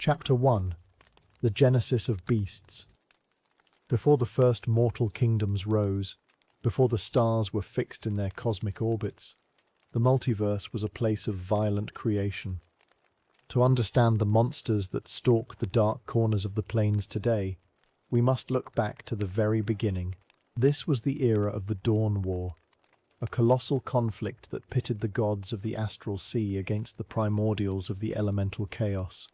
Chapter 1. The Genesis of Beasts. Before the first mortal kingdoms rose, before the stars were fixed in their cosmic orbits, the multiverse was a place of violent creation. To understand the monsters that stalk the dark corners of the plains today, we must look back to the very beginning. This was the era of the Dawn War, a colossal conflict that pitted the gods of the astral sea against the primordials of the elemental chaos.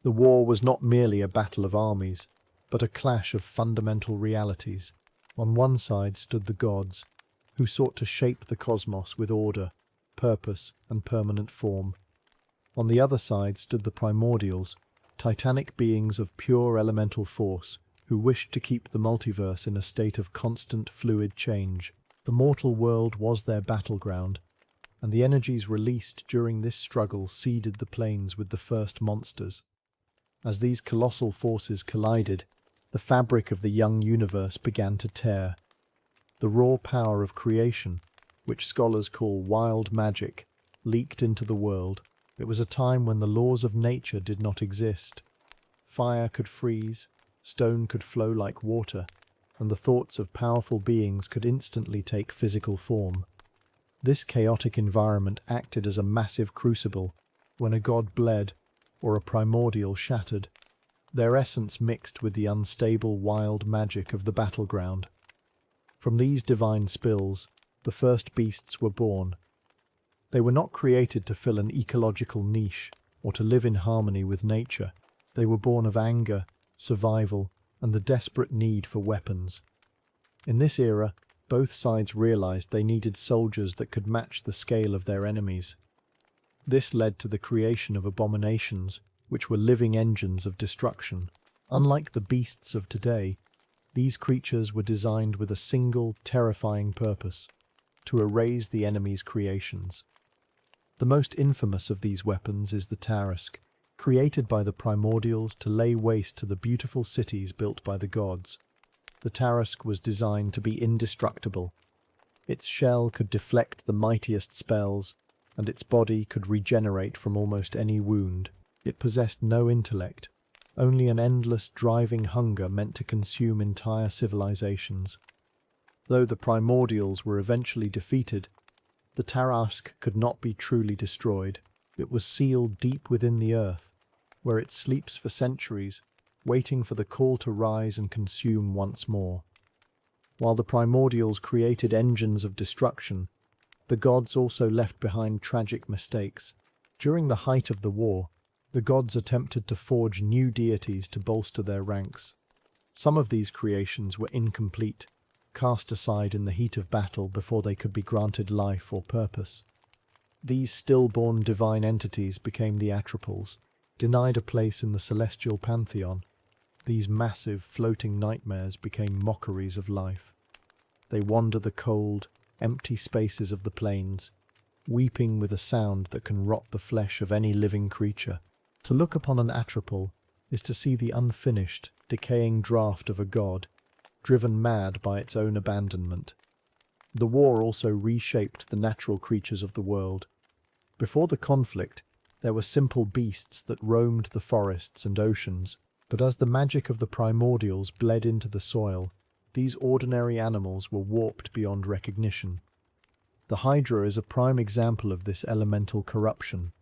The war was not merely a battle of armies, but a clash of fundamental realities. On one side stood the gods, who sought to shape the cosmos with order, purpose, and permanent form. On the other side stood the primordials, titanic beings of pure elemental force, who wished to keep the multiverse in a state of constant fluid change. The mortal world was their battleground, and the energies released during this struggle seeded the plains with the first monsters. As these colossal forces collided, the fabric of the young universe began to tear. The raw power of creation, which scholars call wild magic, leaked into the world. It was a time when the laws of nature did not exist. Fire could freeze, stone could flow like water, and the thoughts of powerful beings could instantly take physical form. This chaotic environment acted as a massive crucible. When a god bled, or a primordial shattered, their essence mixed with the unstable wild magic of the battleground. From these divine spills, the first beasts were born. They were not created to fill an ecological niche or to live in harmony with nature. They were born of anger, survival, and the desperate need for weapons. In this era, both sides realized they needed soldiers that could match the scale of their enemies. This led to the creation of abominations, which were living engines of destruction. Unlike the beasts of today, these creatures were designed with a single, terrifying purpose: to erase the enemy's creations. The most infamous of these weapons is the Tarrasque, created by the primordials to lay waste to the beautiful cities built by the gods. The Tarrasque was designed to be indestructible. Its shell could deflect the mightiest spells, and its body could regenerate from almost any wound. It possessed no intellect, only an endless driving hunger meant to consume entire civilizations. Though the primordials were eventually defeated, the Tarrasque could not be truly destroyed. It was sealed deep within the earth, where it sleeps for centuries, waiting for the call to rise and consume once more. While the primordials created engines of destruction, the gods also left behind tragic mistakes. During the height of the war, the gods attempted to forge new deities to bolster their ranks. Some of these creations were incomplete, cast aside in the heat of battle before they could be granted life or purpose. These stillborn divine entities became the Atropals, denied a place in the celestial pantheon. These massive, floating nightmares became mockeries of life. They wander the cold, empty spaces of the plains, weeping with a sound that can rot the flesh of any living creature. To look upon an Atropal is to see the unfinished, decaying draught of a god, driven mad by its own abandonment. The war also reshaped the natural creatures of the world. Before the conflict, there were simple beasts that roamed the forests and oceans, but as the magic of the primordials bled into the soil, these ordinary animals were warped beyond recognition. The Hydra is a prime example of this elemental corruption.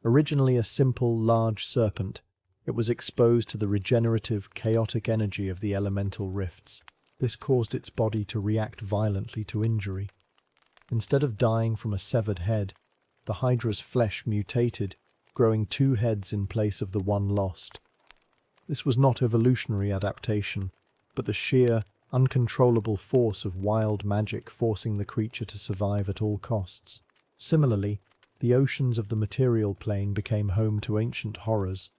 Originally a simple, large serpent, it was exposed to the regenerative, chaotic energy of the elemental rifts. This caused its body to react violently to injury. Instead of dying from a severed head, the Hydra's flesh mutated, growing 2 heads in place of the one lost. This was not evolutionary adaptation, but the sheer, uncontrollable force of wild magic forcing the creature to survive at all costs. Similarly, the oceans of the material plane became home to ancient horrors.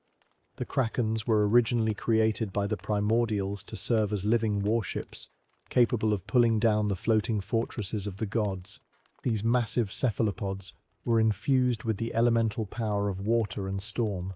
The Krakens were originally created by the primordials to serve as living warships, capable of pulling down the floating fortresses of the gods. These massive cephalopods were infused with the elemental power of water and storm.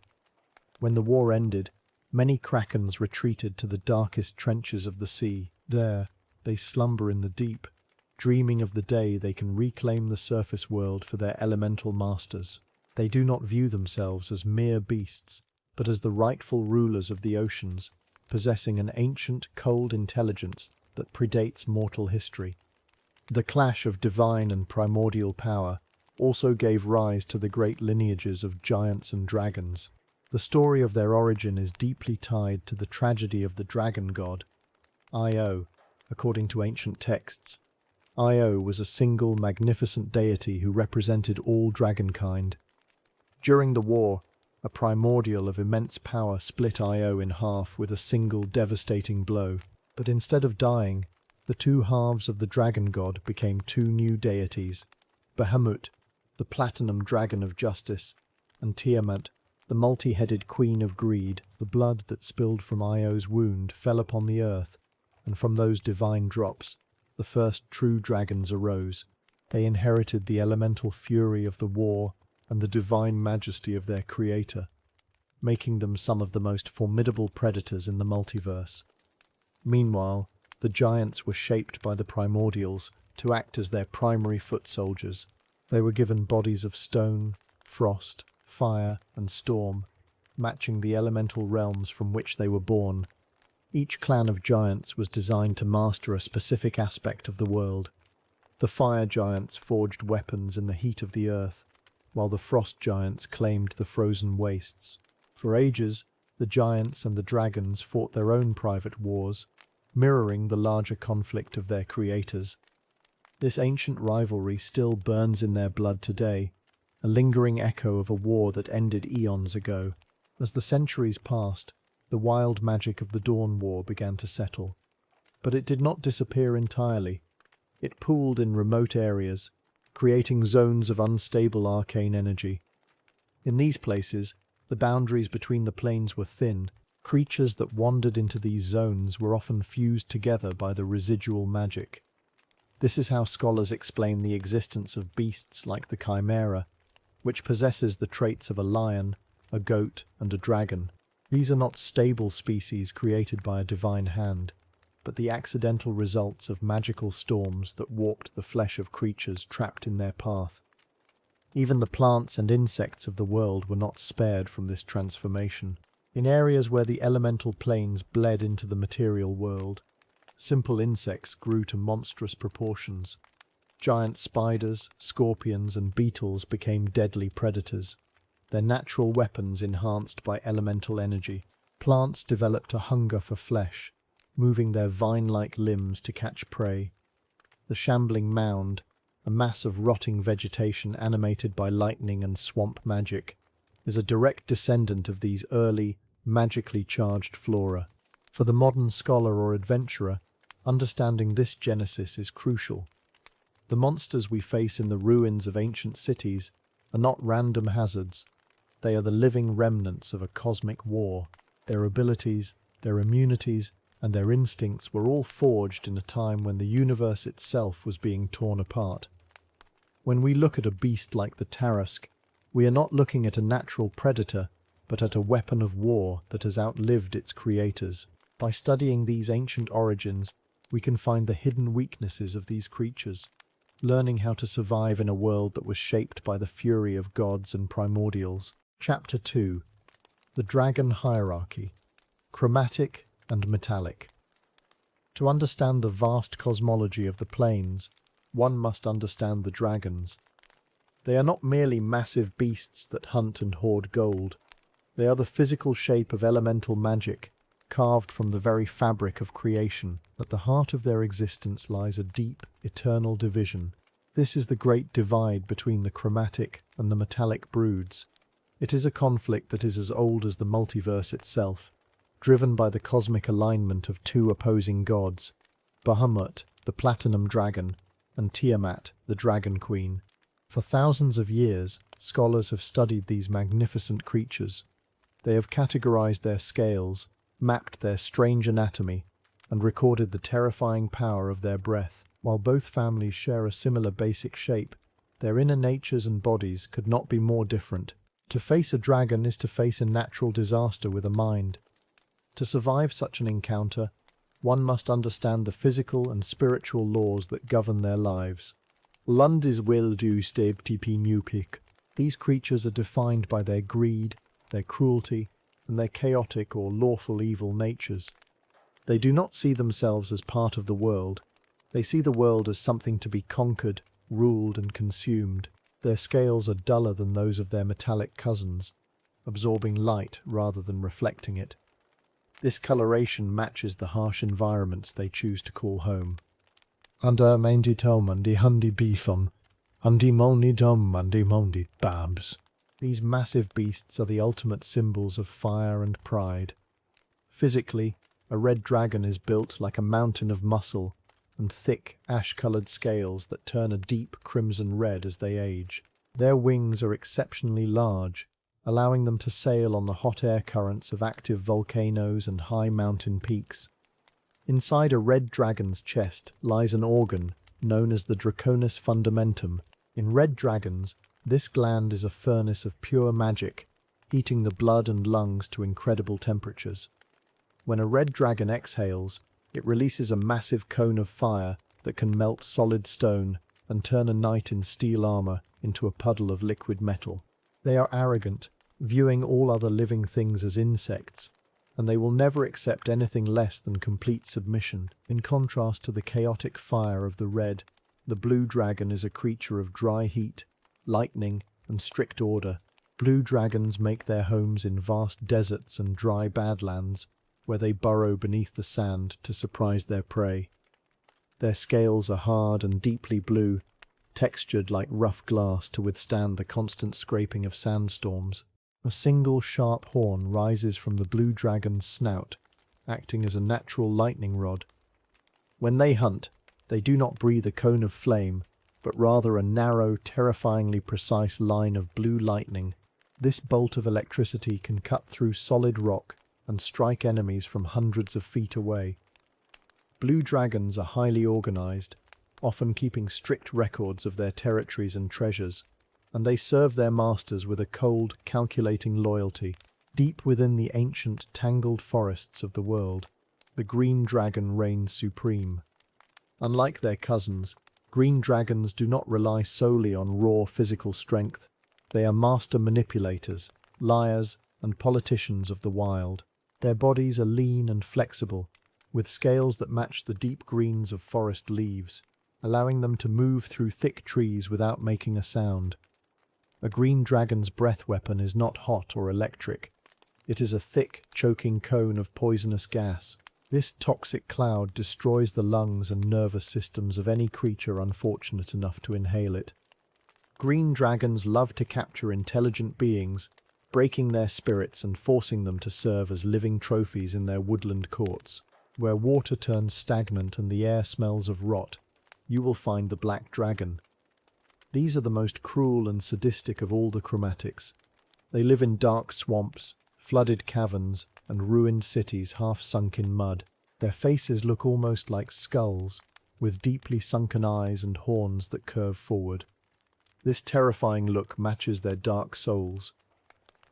When the war ended, many Krakens retreated to the darkest trenches of the sea. There, they slumber in the deep, dreaming of the day they can reclaim the surface world for their elemental masters. They do not view themselves as mere beasts, but as the rightful rulers of the oceans, possessing an ancient, cold intelligence that predates mortal history. The clash of divine and primordial power also gave rise to the great lineages of giants and dragons. The story of their origin is deeply tied to the tragedy of the dragon god, Io, according to ancient texts. Io was a single, magnificent deity who represented all dragonkind. During the war, a primordial of immense power split Io in half with a single devastating blow, but instead of dying, the two halves of the dragon god became two new deities, Bahamut, the platinum dragon of justice, and Tiamat, the multi-headed queen of greed. The blood that spilled from Io's wound fell upon the earth, and from those divine drops, the first true dragons arose. They inherited the elemental fury of the war and the divine majesty of their creator, making them some of the most formidable predators in the multiverse. Meanwhile, the giants were shaped by the primordials to act as their primary foot soldiers. They were given bodies of stone, frost, fire, and storm, matching the elemental realms from which they were born. Each clan of giants was designed to master a specific aspect of the world. The fire giants forged weapons in the heat of the earth, while the frost giants claimed the frozen wastes. For ages, the giants and the dragons fought their own private wars, mirroring the larger conflict of their creators. This ancient rivalry still burns in their blood today, a lingering echo of a war that ended eons ago. As the centuries passed, the wild magic of the Dawn War began to settle. But it did not disappear entirely. It pooled in remote areas, creating zones of unstable arcane energy. In these places, the boundaries between the planes were thin. Creatures that wandered into these zones were often fused together by the residual magic. This is how scholars explain the existence of beasts like the Chimera, which possesses the traits of a lion, a goat, and a dragon. These are not stable species created by a divine hand, but the accidental results of magical storms that warped the flesh of creatures trapped in their path. Even the plants and insects of the world were not spared from this transformation. In areas where the elemental planes bled into the material world, simple insects grew to monstrous proportions. Giant spiders, scorpions, and beetles became deadly predators, their natural weapons enhanced by elemental energy. Plants developed a hunger for flesh, moving their vine-like limbs to catch prey. The shambling mound, a mass of rotting vegetation animated by lightning and swamp magic, is a direct descendant of these early, magically charged flora. For the modern scholar or adventurer, understanding this genesis is crucial. The monsters we face in the ruins of ancient cities are not random hazards. They are the living remnants of a cosmic war. Their abilities, their immunities, and their instincts were all forged in a time when the universe itself was being torn apart. When we look at a beast like the Tarrasque, we are not looking at a natural predator, but at a weapon of war that has outlived its creators. By studying these ancient origins, we can find the hidden weaknesses of these creatures, learning how to survive in a world that was shaped by the fury of gods and primordials. Chapter 2. The Dragon Hierarchy. Chromatic and Metallic. To understand the vast cosmology of the planes, one must understand the dragons. They are not merely massive beasts that hunt and hoard gold. They are the physical shape of elemental magic, carved from the very fabric of creation. At the heart of their existence lies a deep, eternal division. This is the great divide between the chromatic and the metallic broods. It is a conflict that is as old as the multiverse itself, driven by the cosmic alignment of two opposing gods, Bahamut, the platinum dragon, and Tiamat, the dragon queen. For thousands of years, scholars have studied these magnificent creatures. They have categorized their scales, mapped their strange anatomy, and recorded the terrifying power of their breath. While both families share a similar basic shape, their inner natures and bodies could not be more different. To face a dragon is to face a natural disaster with a mind. To survive such an encounter, one must understand the physical and spiritual laws that govern their lives. Lundis will do steb tp mupik. These creatures are defined by their greed, their cruelty, and their chaotic or lawful evil natures. They do not see themselves as part of the world. They see the world as something to be conquered, ruled and consumed. Their scales are duller than those of their metallic cousins, absorbing light rather than reflecting it. This coloration matches the harsh environments they choose to call home. Anda mendi tomandi hundi beefon, hundi moni dom mandi mondi babs. These massive beasts are the ultimate symbols of fire and pride. Physically, a red dragon is built like a mountain of muscle and thick, ash-coloured scales that turn a deep crimson red as they age. Their wings are exceptionally large, allowing them to sail on the hot air currents of active volcanoes and high mountain peaks. Inside a red dragon's chest lies an organ known as the Draconis Fundamentum. In red dragons, this gland is a furnace of pure magic, heating the blood and lungs to incredible temperatures. When a red dragon exhales, it releases a massive cone of fire that can melt solid stone and turn a knight in steel armor into a puddle of liquid metal. They are arrogant, viewing all other living things as insects, and they will never accept anything less than complete submission. In contrast to the chaotic fire of the red, the blue dragon is a creature of dry heat, lightning, and strict order. Blue dragons make their homes in vast deserts and dry badlands, where they burrow beneath the sand to surprise their prey. Their scales are hard and deeply blue, textured like rough glass to withstand the constant scraping of sandstorms. A single sharp horn rises from the blue dragon's snout, acting as a natural lightning rod. When they hunt, they do not breathe a cone of flame, but rather a narrow, terrifyingly precise line of blue lightning. This bolt of electricity can cut through solid rock and strike enemies from hundreds of feet away. Blue dragons are highly organized, often keeping strict records of their territories and treasures, and they serve their masters with a cold, calculating loyalty. Deep within the ancient, tangled forests of the world, the green dragon reigns supreme. Unlike their cousins, green dragons do not rely solely on raw physical strength. They are master manipulators, liars, and politicians of the wild. Their bodies are lean and flexible, with scales that match the deep greens of forest leaves, allowing them to move through thick trees without making a sound. A green dragon's breath weapon is not hot or electric. It is a thick, choking cone of poisonous gas. This toxic cloud destroys the lungs and nervous systems of any creature unfortunate enough to inhale it. Green dragons love to capture intelligent beings, breaking their spirits and forcing them to serve as living trophies in their woodland courts. Where water turns stagnant and the air smells of rot, you will find the black dragon. These are the most cruel and sadistic of all the chromatics. They live in dark swamps, flooded caverns, and ruined cities half sunk in mud. Their faces look almost like skulls, with deeply sunken eyes and horns that curve forward. This terrifying look matches their dark souls.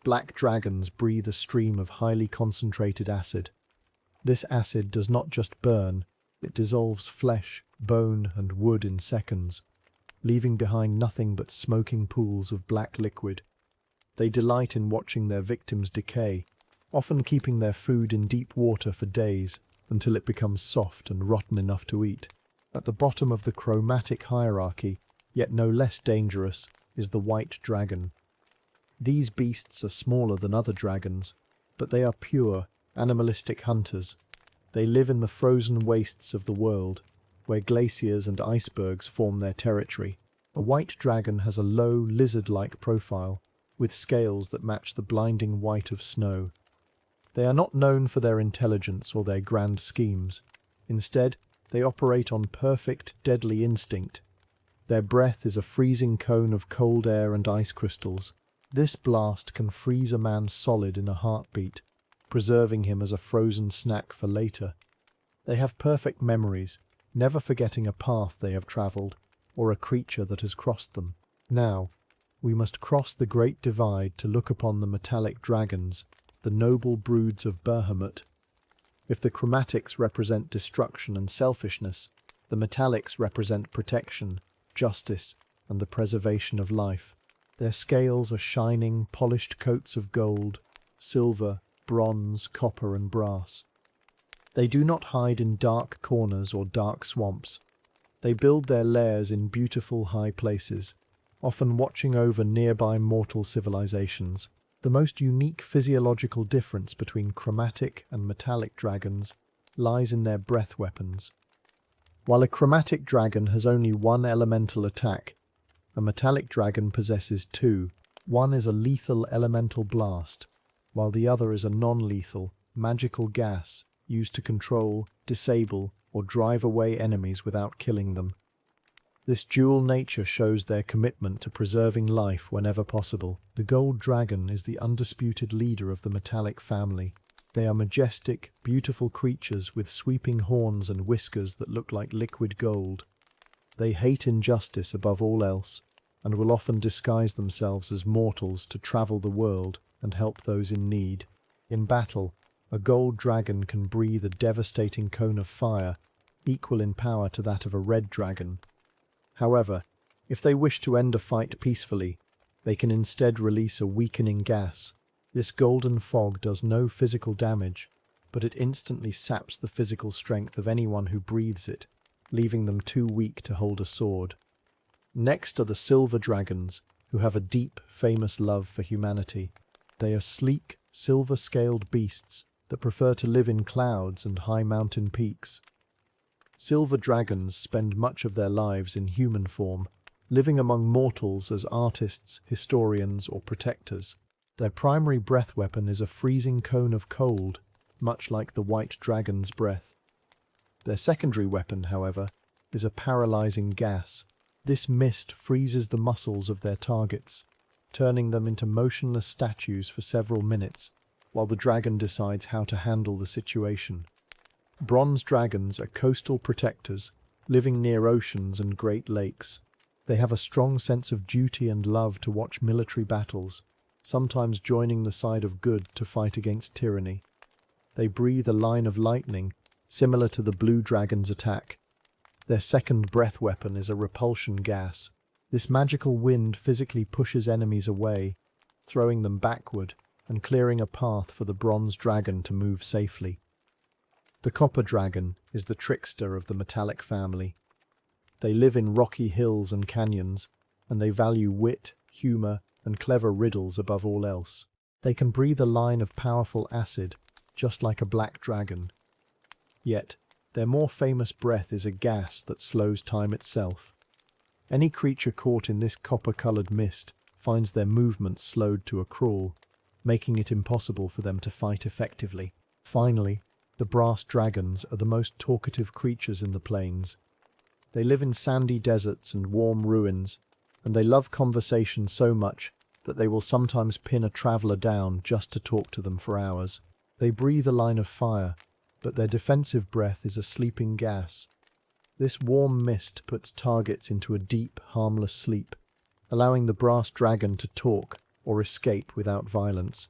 Black dragons breathe a stream of highly concentrated acid. This acid does not just burn, it dissolves flesh, bone, and wood in seconds, leaving behind nothing but smoking pools of black liquid. They delight in watching their victims decay, often keeping their food in deep water for days until it becomes soft and rotten enough to eat. At the bottom of the chromatic hierarchy, yet no less dangerous, is the white dragon. These beasts are smaller than other dragons, but they are pure, animalistic hunters. They live in the frozen wastes of the world, where glaciers and icebergs form their territory. A white dragon has a low, lizard-like profile, with scales that match the blinding white of snow. They are not known for their intelligence or their grand schemes. Instead, they operate on perfect, deadly instinct. Their breath is a freezing cone of cold air and ice crystals. This blast can freeze a man solid in a heartbeat, preserving him as a frozen snack for later. They have perfect memories, never forgetting a path they have travelled, or a creature that has crossed them. Now, we must cross the great divide to look upon the metallic dragons, the noble broods of Bahamut. If the chromatics represent destruction and selfishness, the metallics represent protection, justice, and the preservation of life. Their scales are shining, polished coats of gold, silver, bronze, copper and brass. They do not hide in dark corners or dark swamps. They build their lairs in beautiful high places, often watching over nearby mortal civilizations. The most unique physiological difference between chromatic and metallic dragons lies in their breath weapons. While a chromatic dragon has only one elemental attack, a metallic dragon possesses two. One is a lethal elemental blast, while the other is a non-lethal, magical gas used to control, disable, or drive away enemies without killing them. This dual nature shows their commitment to preserving life whenever possible. The gold dragon is the undisputed leader of the metallic family. They are majestic, beautiful creatures with sweeping horns and whiskers that look like liquid gold. They hate injustice above all else, and will often disguise themselves as mortals to travel the world and help those in need. In battle, a gold dragon can breathe a devastating cone of fire, equal in power to that of a red dragon. However, if they wish to end a fight peacefully, they can instead release a weakening gas. This golden fog does no physical damage, but it instantly saps the physical strength of anyone who breathes it, leaving them too weak to hold a sword. Next are the silver dragons, who have a deep, famous love for humanity. They are sleek, silver-scaled beasts that prefer to live in clouds and high mountain peaks. Silver dragons spend much of their lives in human form, living among mortals as artists, historians, or protectors. Their primary breath weapon is a freezing cone of cold, much like the white dragon's breath. Their secondary weapon, however, is a paralyzing gas. This mist freezes the muscles of their targets, turning them into motionless statues for several minutes, while the dragon decides how to handle the situation. Bronze dragons are coastal protectors, living near oceans and great lakes. They have a strong sense of duty and love to watch military battles, sometimes joining the side of good to fight against tyranny. They breathe a line of lightning, similar to the blue dragon's attack. Their second breath weapon is a repulsion gas. This magical wind physically pushes enemies away, throwing them backward and clearing a path for the bronze dragon to move safely. The copper dragon is the trickster of the metallic family. They live in rocky hills and canyons, and they value wit, humor, and clever riddles above all else. They can breathe a line of powerful acid, just like a black dragon. Yet, their more famous breath is a gas that slows time itself. Any creature caught in this copper-colored mist finds their movements slowed to a crawl, making it impossible for them to fight effectively. Finally, the brass dragons are the most talkative creatures in the plains. They live in sandy deserts and warm ruins, and they love conversation so much that they will sometimes pin a traveler down just to talk to them for hours. They breathe a line of fire, but their defensive breath is a sleeping gas. This warm mist puts targets into a deep, harmless sleep, allowing the brass dragon to talk or escape without violence.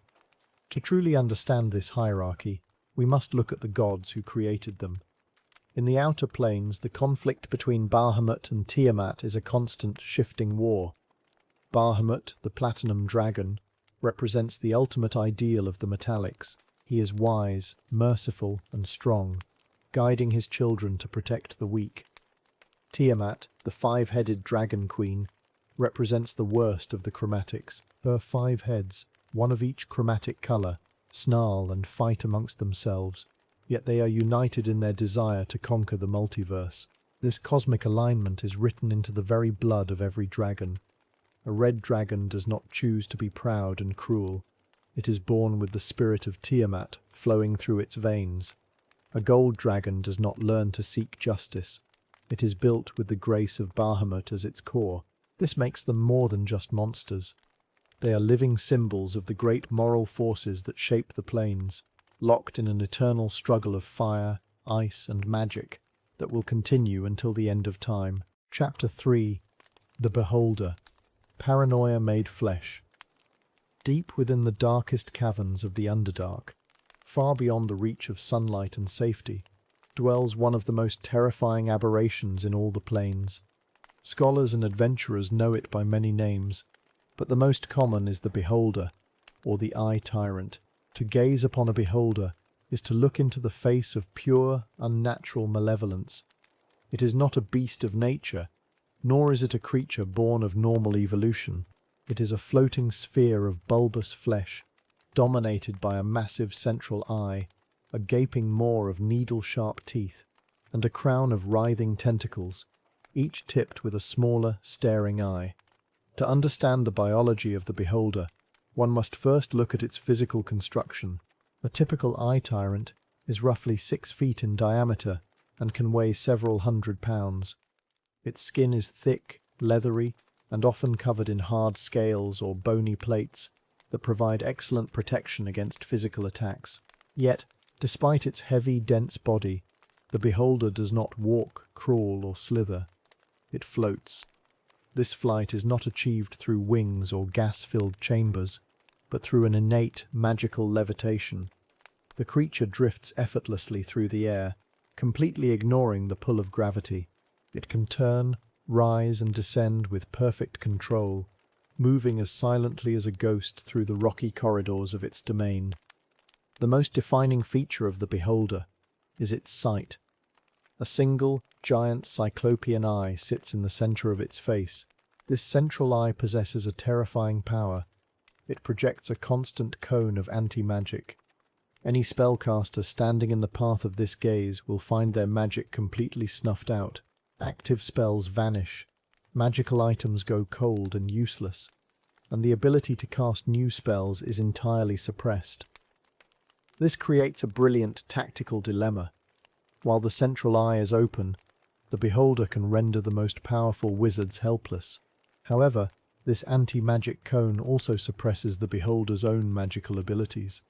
To truly understand this hierarchy, we must look at the gods who created them. In the outer planes, the conflict between Bahamut and Tiamat is a constant, shifting war. Bahamut, the platinum dragon, represents the ultimate ideal of the metallics. He is wise, merciful, and strong, guiding his children to protect the weak. Tiamat, the five-headed dragon queen, represents the worst of the chromatics. Her 5 heads, one of each chromatic color, snarl and fight amongst themselves, yet they are united in their desire to conquer the multiverse. This cosmic alignment is written into the very blood of every dragon. A red dragon does not choose to be proud and cruel. It is born with the spirit of Tiamat flowing through its veins. A gold dragon does not learn to seek justice. It is built with the grace of Bahamut as its core. This makes them more than just monsters. They are living symbols of the great moral forces that shape the planes, locked in an eternal struggle of fire, ice, and magic that will continue until the end of time. Chapter 3. The Beholder. Paranoia made flesh. Deep within the darkest caverns of the Underdark, far beyond the reach of sunlight and safety, dwells one of the most terrifying aberrations in all the planes. Scholars and adventurers know it by many names, but the most common is the Beholder, or the Eye Tyrant. To gaze upon a beholder is to look into the face of pure, unnatural malevolence. It is not a beast of nature, nor is it a creature born of normal evolution. It is a floating sphere of bulbous flesh, dominated by a massive central eye, a gaping maw of needle-sharp teeth, and a crown of writhing tentacles, each tipped with a smaller, staring eye. To understand the biology of the beholder, one must first look at its physical construction. A typical eye tyrant is roughly 6 feet in diameter and can weigh several hundred pounds. Its skin is thick, leathery, and often covered in hard scales or bony plates that provide excellent protection against physical attacks. Yet, despite its heavy, dense body, the beholder does not walk, crawl, or slither. It floats. This flight is not achieved through wings or gas-filled chambers, but through an innate, magical levitation. The creature drifts effortlessly through the air, completely ignoring the pull of gravity. It can turn, rise, and descend with perfect control, moving as silently as a ghost through the rocky corridors of its domain. The most defining feature of the beholder is its sight. A single, giant cyclopean eye sits in the center of its face. This central eye possesses a terrifying power. It projects a constant cone of anti-magic. Any spellcaster standing in the path of this gaze will find their magic completely snuffed out. Active spells vanish, magical items go cold and useless, and the ability to cast new spells is entirely suppressed. This creates a brilliant tactical dilemma. While the central eye is open, the beholder can render the most powerful wizards helpless. However, this anti-magic cone also suppresses the beholder's own magical abilities.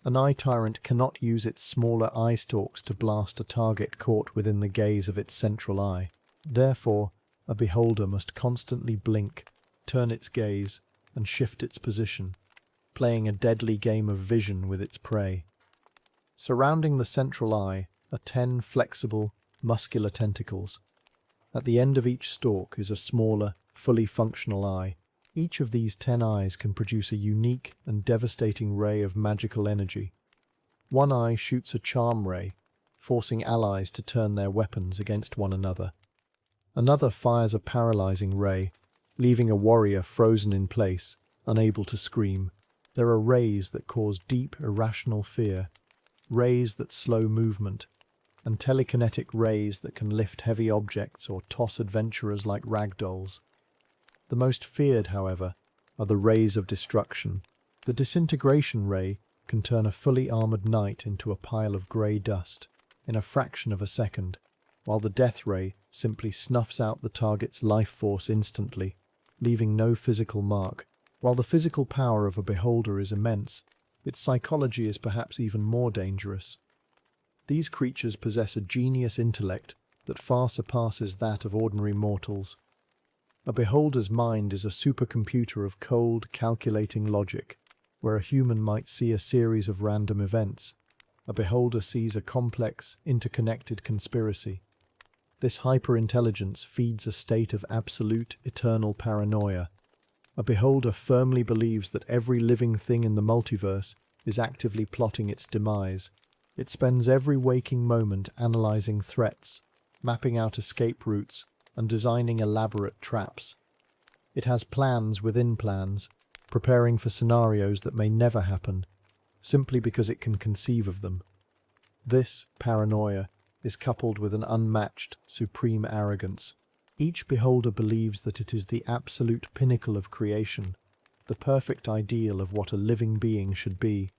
An eye tyrant cannot use its smaller eye stalks to blast a target caught within the gaze of its central eye. Therefore, a beholder must constantly blink, turn its gaze, and shift its position, playing a deadly game of vision with its prey. Surrounding the central eye are 10 flexible, muscular tentacles. At the end of each stalk is a smaller, fully functional eye. Each of these 10 eyes can produce a unique and devastating ray of magical energy. One eye shoots a charm ray, forcing allies to turn their weapons against one another. Another fires a paralyzing ray, leaving a warrior frozen in place, unable to scream. There are rays that cause deep, irrational fear, rays that slow movement, and telekinetic rays that can lift heavy objects or toss adventurers like ragdolls. The most feared, however, are the rays of destruction. The disintegration ray can turn a fully armored knight into a pile of grey dust in a fraction of a second, while the death ray simply snuffs out the target's life force instantly, leaving no physical mark. While the physical power of a beholder is immense, its psychology is perhaps even more dangerous. These creatures possess a genius intellect that far surpasses that of ordinary mortals. A beholder's mind is a supercomputer of cold, calculating logic. Where a human might see a series of random events, a beholder sees a complex, interconnected conspiracy. This hyperintelligence feeds a state of absolute, eternal paranoia. A beholder firmly believes that every living thing in the multiverse is actively plotting its demise. It spends every waking moment analyzing threats, mapping out escape routes, and designing elaborate traps. It has plans within plans, preparing for scenarios that may never happen, simply because it can conceive of them. This paranoia is coupled with an unmatched, supreme arrogance. Each beholder believes that it is the absolute pinnacle of creation, the perfect ideal of what a living being should be.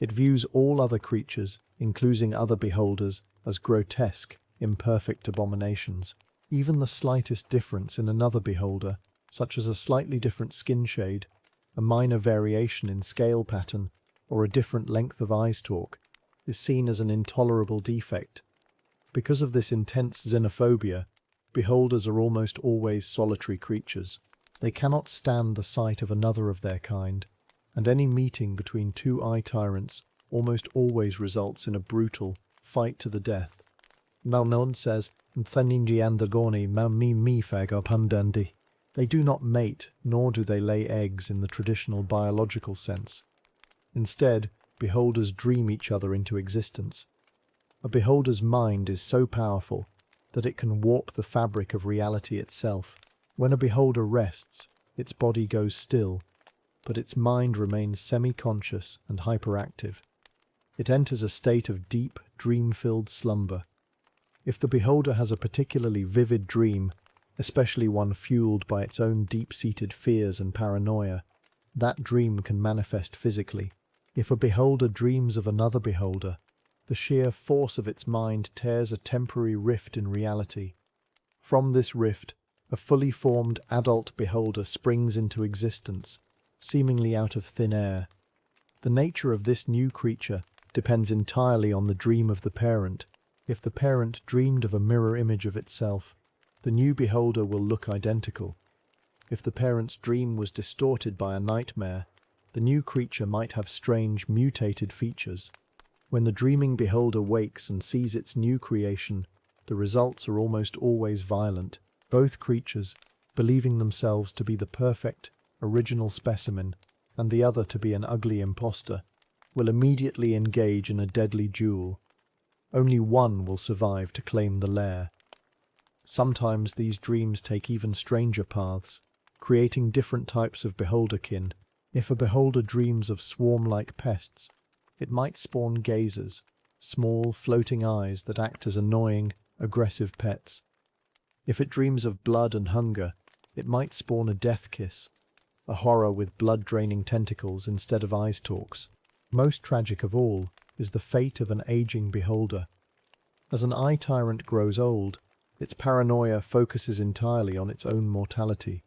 It views all other creatures, including other beholders, as grotesque, imperfect abominations. Even the slightest difference in another beholder, such as a slightly different skin shade, a minor variation in scale pattern, or a different length of eye stalk, is seen as an intolerable defect. Because of this intense xenophobia, beholders are almost always solitary creatures. They cannot stand the sight of another of their kind, and any meeting between two eye tyrants almost always results in a brutal fight to the death. Malnon says, they do not mate, nor do they lay eggs in the traditional biological sense. Instead, beholders dream each other into existence. A beholder's mind is so powerful that it can warp the fabric of reality itself. When a beholder rests, its body goes still, but its mind remains semi-conscious and hyperactive. It enters a state of deep, dream-filled slumber. If the beholder has a particularly vivid dream, especially one fueled by its own deep-seated fears and paranoia, that dream can manifest physically. If a beholder dreams of another beholder, the sheer force of its mind tears a temporary rift in reality. From this rift, a fully formed adult beholder springs into existence, seemingly out of thin air. The nature of this new creature depends entirely on the dream of the parent. If the parent dreamed of a mirror image of itself, the new beholder will look identical. If the parent's dream was distorted by a nightmare, the new creature might have strange, mutated features. When the dreaming beholder wakes and sees its new creation, the results are almost always violent. Both creatures, believing themselves to be the perfect, original specimen, and the other to be an ugly imposter, will immediately engage in a deadly duel. Only one will survive to claim the lair. Sometimes these dreams take even stranger paths, creating different types of beholderkin. If a beholder dreams of swarm-like pests, it might spawn gazers, small, floating eyes that act as annoying, aggressive pets. If it dreams of blood and hunger, it might spawn a death kiss, a horror with blood-draining tentacles instead of eye stalks. Most tragic of all is the fate of an aging beholder. As an eye tyrant grows old, its paranoia focuses entirely on its own mortality.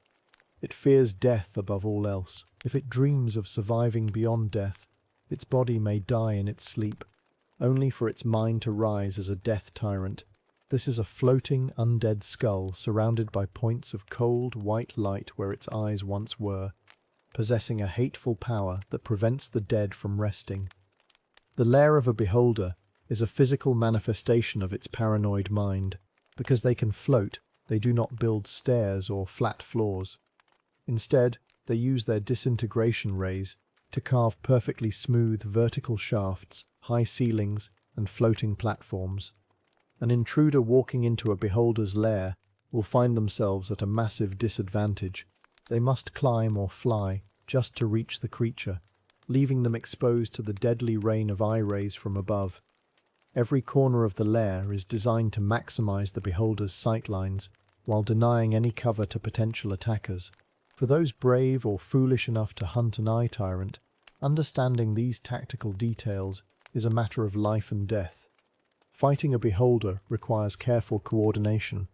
It fears death above all else. If it dreams of surviving beyond death, its body may die in its sleep, only for its mind to rise as a death tyrant. This is a floating, undead skull surrounded by points of cold, white light where its eyes once were, possessing a hateful power that prevents the dead from resting. The lair of a beholder is a physical manifestation of its paranoid mind. Because they can float, they do not build stairs or flat floors. Instead, they use their disintegration rays to carve perfectly smooth vertical shafts, high ceilings, and floating platforms. An intruder walking into a beholder's lair will find themselves at a massive disadvantage. They must climb or fly just to reach the creature, leaving them exposed to the deadly rain of eye rays from above. Every corner of the lair is designed to maximize the beholder's sightlines while denying any cover to potential attackers. For those brave or foolish enough to hunt an eye tyrant, understanding these tactical details is a matter of life and death. Fighting a beholder requires careful coordination.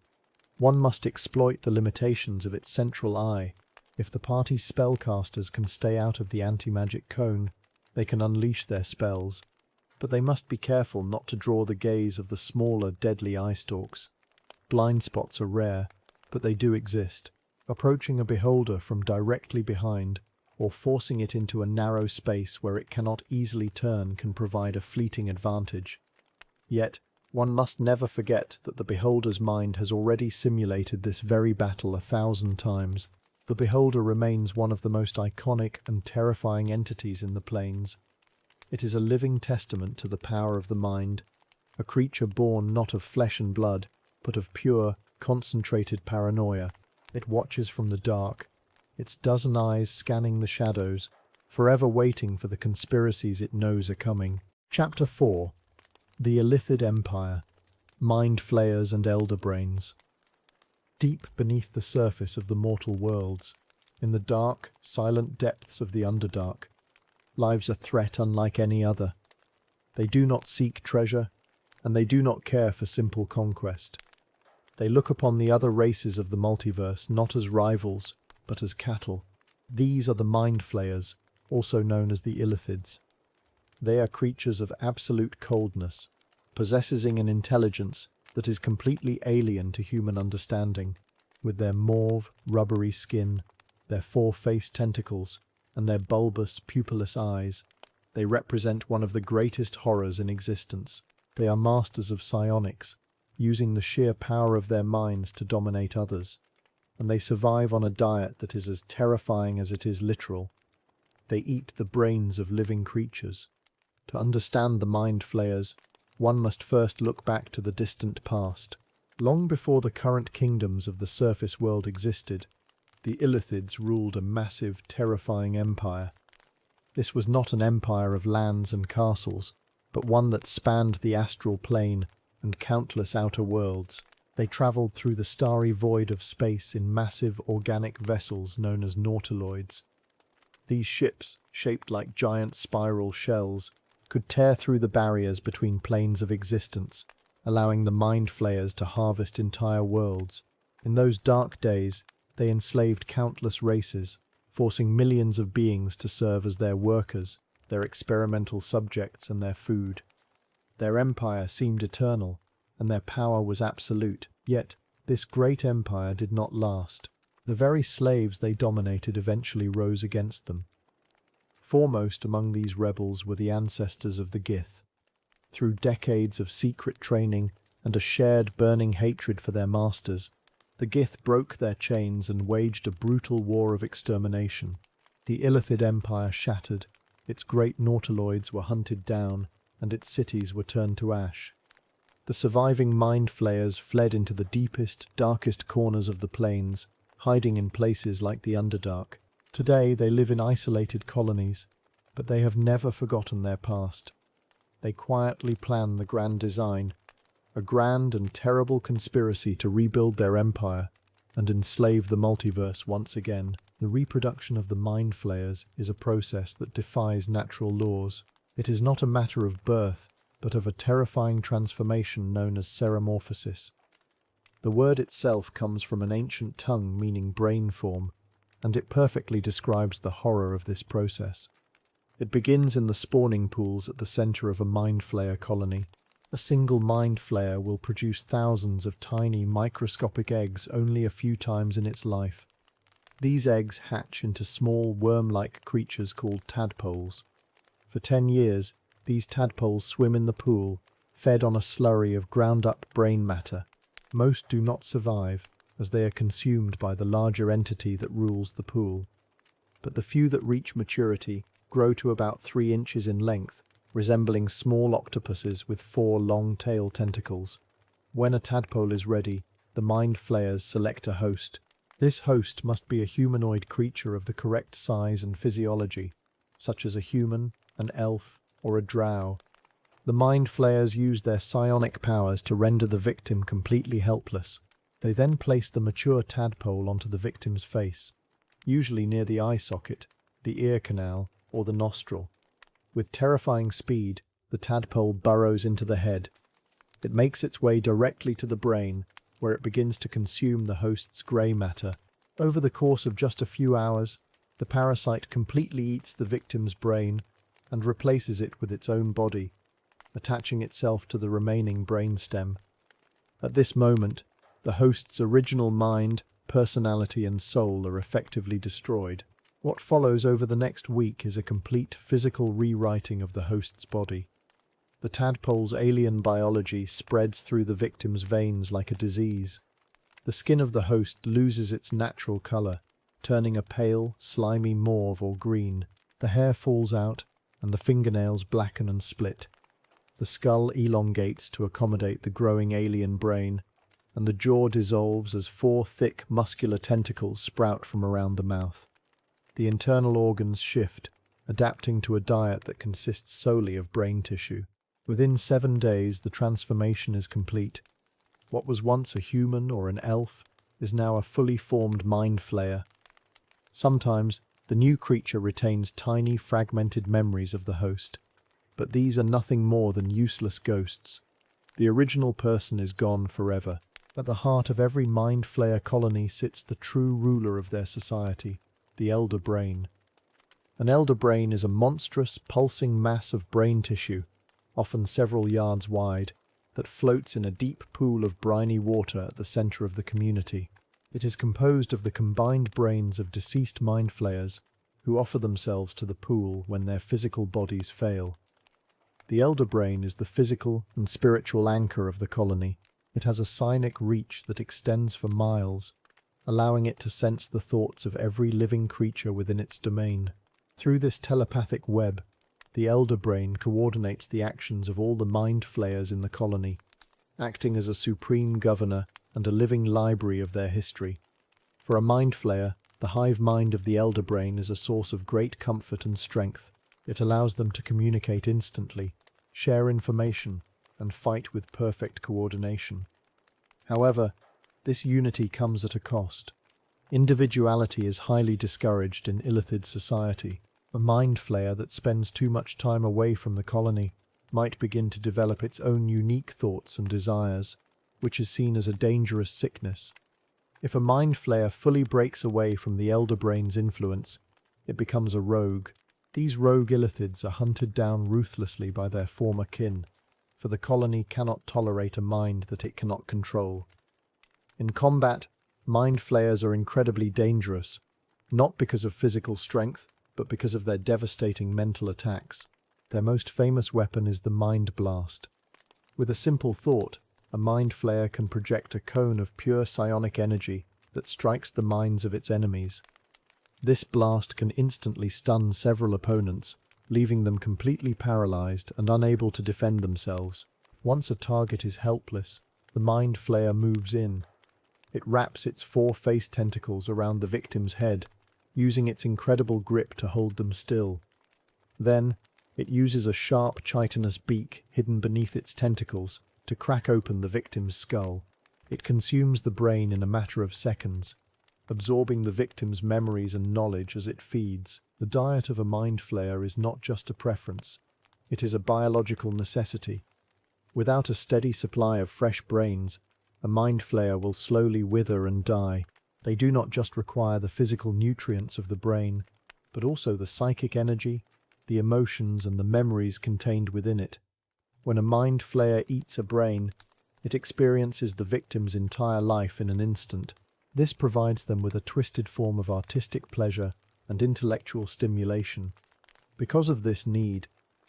One must exploit the limitations of its central eye. If the party's spellcasters can stay out of the anti-magic cone, they can unleash their spells. But they must be careful not to draw the gaze of the smaller, deadly eye stalks. Blind spots are rare, but they do exist. Approaching a beholder from directly behind, or forcing it into a narrow space where it cannot easily turn can provide a fleeting advantage. Yet, one must never forget that the beholder's mind has already simulated this very battle 1,000 times. The beholder remains one of the most iconic and terrifying entities in the planes. It is a living testament to the power of the mind, a creature born not of flesh and blood, but of pure, concentrated paranoia. It watches from the dark, its dozen eyes scanning the shadows, forever waiting for the conspiracies it knows are coming. Chapter 4. The Illithid Empire, Mind Flayers and Elder Brains. Deep beneath the surface of the mortal worlds, in the dark, silent depths of the Underdark, lives a threat unlike any other. They do not seek treasure, and they do not care for simple conquest. They look upon the other races of the multiverse not as rivals, but as cattle. These are the Mind Flayers, also known as the Illithids. They are creatures of absolute coldness, possessing an intelligence that is completely alien to human understanding. With their mauve, rubbery skin, their four-faced tentacles, and their bulbous, pupilless eyes, they represent one of the greatest horrors in existence. They are masters of psionics, using the sheer power of their minds to dominate others, and they survive on a diet that is as terrifying as it is literal. They eat the brains of living creatures. To understand the Mind Flayers, one must first look back to the distant past. Long before the current kingdoms of the surface world existed, the Illithids ruled a massive, terrifying empire. This was not an empire of lands and castles, but one that spanned the astral plane and countless outer worlds. They travelled through the starry void of space in massive organic vessels known as nautiloids. These ships, shaped like giant spiral shells, could tear through the barriers between planes of existence, allowing the Mind Flayers to harvest entire worlds. In those dark days, they enslaved countless races, forcing millions of beings to serve as their workers, their experimental subjects, and their food. Their empire seemed eternal, and their power was absolute. Yet, this great empire did not last. The very slaves they dominated eventually rose against them. Foremost among these rebels were the ancestors of the Gith. Through decades of secret training and a shared burning hatred for their masters, the Gith broke their chains and waged a brutal war of extermination. The Illithid Empire shattered, its great nautiloids were hunted down, and its cities were turned to ash. The surviving Mind Flayers fled into the deepest, darkest corners of the plains, hiding in places like the Underdark. Today they live in isolated colonies, but they have never forgotten their past. They quietly plan the grand design, a grand and terrible conspiracy to rebuild their empire and enslave the multiverse once again. The reproduction of the Mind Flayers is a process that defies natural laws. It is not a matter of birth, but of a terrifying transformation known as ceremorphosis. The word itself comes from an ancient tongue meaning brain form, and it perfectly describes the horror of this process. It begins in the spawning pools at the center of a Mind Flayer colony. A single Mind Flayer will produce thousands of tiny microscopic eggs only a few times in its life. These eggs hatch into small worm-like creatures called tadpoles. For 10 years, these tadpoles swim in the pool, fed on a slurry of ground-up brain matter. Most do not survive, as they are consumed by the larger entity that rules the pool. But the few that reach maturity grow to about 3 inches in length, resembling small octopuses with 4 long tail tentacles. When a tadpole is ready, the Mind Flayers select a host. This host must be a humanoid creature of the correct size and physiology, such as a human, an elf, or a drow. The Mind Flayers use their psionic powers to render the victim completely helpless. They then place the mature tadpole onto the victim's face, usually near the eye socket, the ear canal, or the nostril. With terrifying speed, the tadpole burrows into the head. It makes its way directly to the brain, where it begins to consume the host's grey matter. Over the course of just a few hours, the parasite completely eats the victim's brain and replaces it with its own body, attaching itself to the remaining brainstem. At this moment, the host's original mind, personality, and soul are effectively destroyed. What follows over the next week is a complete physical rewriting of the host's body. The tadpole's alien biology spreads through the victim's veins like a disease. The skin of the host loses its natural color, turning a pale, slimy mauve or green. The hair falls out, and the fingernails blacken and split. The skull elongates to accommodate the growing alien brain, and the jaw dissolves as 4 thick, muscular tentacles sprout from around the mouth. The internal organs shift, adapting to a diet that consists solely of brain tissue. Within 7 days, the transformation is complete. What was once a human or an elf is now a fully formed Mind Flayer. Sometimes, the new creature retains tiny, fragmented memories of the host, but these are nothing more than useless ghosts. The original person is gone forever. At the heart of every Mind Flayer colony sits the true ruler of their society, the Elder Brain. An Elder Brain is a monstrous, pulsing mass of brain tissue, often several yards wide, that floats in a deep pool of briny water at the center of the community. It is composed of the combined brains of deceased Mind Flayers who offer themselves to the pool when their physical bodies fail. The Elder Brain is the physical and spiritual anchor of the colony. It has a psionic reach that extends for miles, allowing it to sense the thoughts of every living creature within its domain. Through this telepathic web, the Elder Brain coordinates the actions of all the Mind Flayers in the colony, acting as a supreme governor and a living library of their history. For a Mind Flayer, the hive mind of the Elder Brain is a source of great comfort and strength. It allows them to communicate instantly, share information, and fight with perfect coordination. However, this unity comes at a cost. Individuality is highly discouraged in Illithid society. A Mind Flayer that spends too much time away from the colony might begin to develop its own unique thoughts and desires, which is seen as a dangerous sickness. If a Mind Flayer fully breaks away from the Elder Brain's influence, it becomes a rogue. These rogue Illithids are hunted down ruthlessly by their former kin, for the colony cannot tolerate a mind that it cannot control. In combat, Mind Flayers are incredibly dangerous, not because of physical strength, but because of their devastating mental attacks. Their most famous weapon is the Mind Blast. With a simple thought, a Mind Flayer can project a cone of pure psionic energy that strikes the minds of its enemies. This blast can instantly stun several opponents, leaving them completely paralyzed and unable to defend themselves. Once a target is helpless, the Mind Flayer moves in. It wraps its 4 face tentacles around the victim's head, using its incredible grip to hold them still. Then, it uses a sharp chitinous beak hidden beneath its tentacles to crack open the victim's skull. It consumes the brain in a matter of seconds, absorbing the victim's memories and knowledge as it feeds. The diet of a Mind Flayer is not just a preference, it is a biological necessity. Without a steady supply of fresh brains, a Mind Flayer will slowly wither and die. They do not just require the physical nutrients of the brain, but also the psychic energy, the emotions and the memories contained within it. When a Mind Flayer eats a brain, it experiences the victim's entire life in an instant. This provides them with a twisted form of artistic pleasure and intellectual stimulation. Because of this need,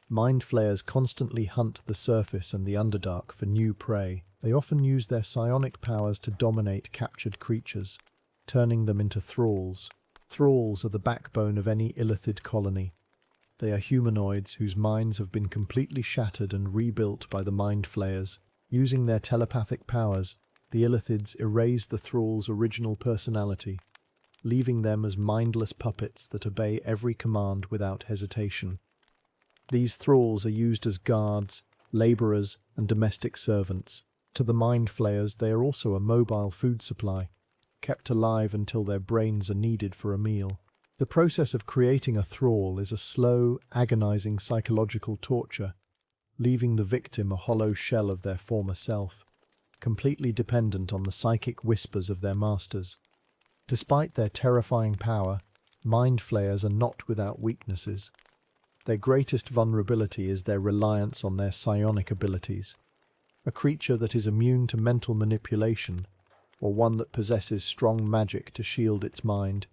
Mind Flayers constantly hunt the surface and the Underdark for new prey. They often use their psionic powers to dominate captured creatures, turning them into thralls. Thralls are the backbone of any Illithid colony. They are humanoids whose minds have been completely shattered and rebuilt by the Mind Flayers. Using their telepathic powers, the Illithids erase the thralls' original personality, leaving them as mindless puppets that obey every command without hesitation. These thralls are used as guards, labourers, and domestic servants. To the Mind Flayers, they are also a mobile food supply, kept alive until their brains are needed for a meal. The process of creating a thrall is a slow, agonizing psychological torture, leaving the victim a hollow shell of their former self, completely dependent on the psychic whispers of their masters. Despite their terrifying power, Mind Flayers are not without weaknesses. Their greatest vulnerability is their reliance on their psionic abilities. A creature that is immune to mental manipulation, or one that possesses strong magic to shield its mind,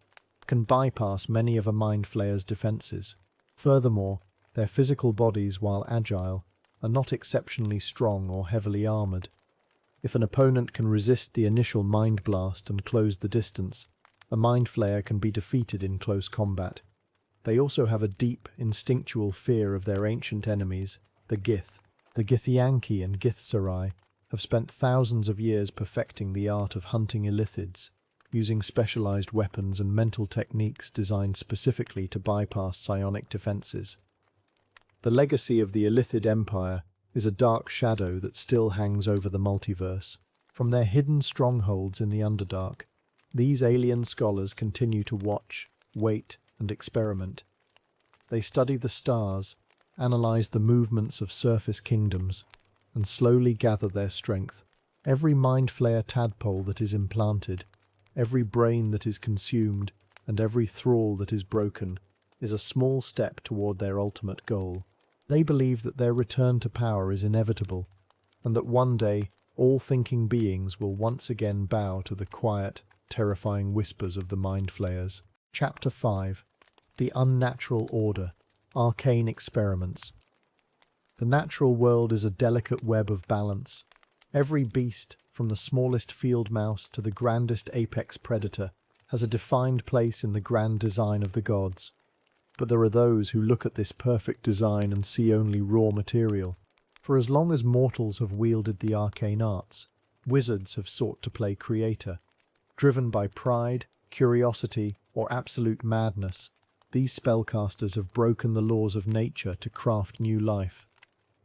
can bypass many of a Mind Flayer's defenses. Furthermore, their physical bodies, while agile, are not exceptionally strong or heavily armored. If an opponent can resist the initial Mind Blast and close the distance, a Mind Flayer can be defeated in close combat. They also have a deep, instinctual fear of their ancient enemies, the Gith. The Githyanki and Githzerai have spent thousands of years perfecting the art of hunting Illithids, using specialized weapons and mental techniques designed specifically to bypass psionic defenses. The legacy of the Illithid Empire is a dark shadow that still hangs over the multiverse. From their hidden strongholds in the Underdark, these alien scholars continue to watch, wait, and experiment. They study the stars, analyze the movements of surface kingdoms, and slowly gather their strength. Every Mind Flayer tadpole that is implanted, every brain that is consumed, and every thrall that is broken, is a small step toward their ultimate goal. They believe that their return to power is inevitable, and that one day all thinking beings will once again bow to the quiet, terrifying whispers of the Mind Flayers. Chapter 5. The Unnatural Order. Arcane Experiments. The natural world is a delicate web of balance. Every beast, from the smallest field mouse to the grandest apex predator, has a defined place in the grand design of the gods. But there are those who look at this perfect design and see only raw material. For as long as mortals have wielded the arcane arts, wizards have sought to play creator. Driven by pride, curiosity, or absolute madness, these spellcasters have broken the laws of nature to craft new life.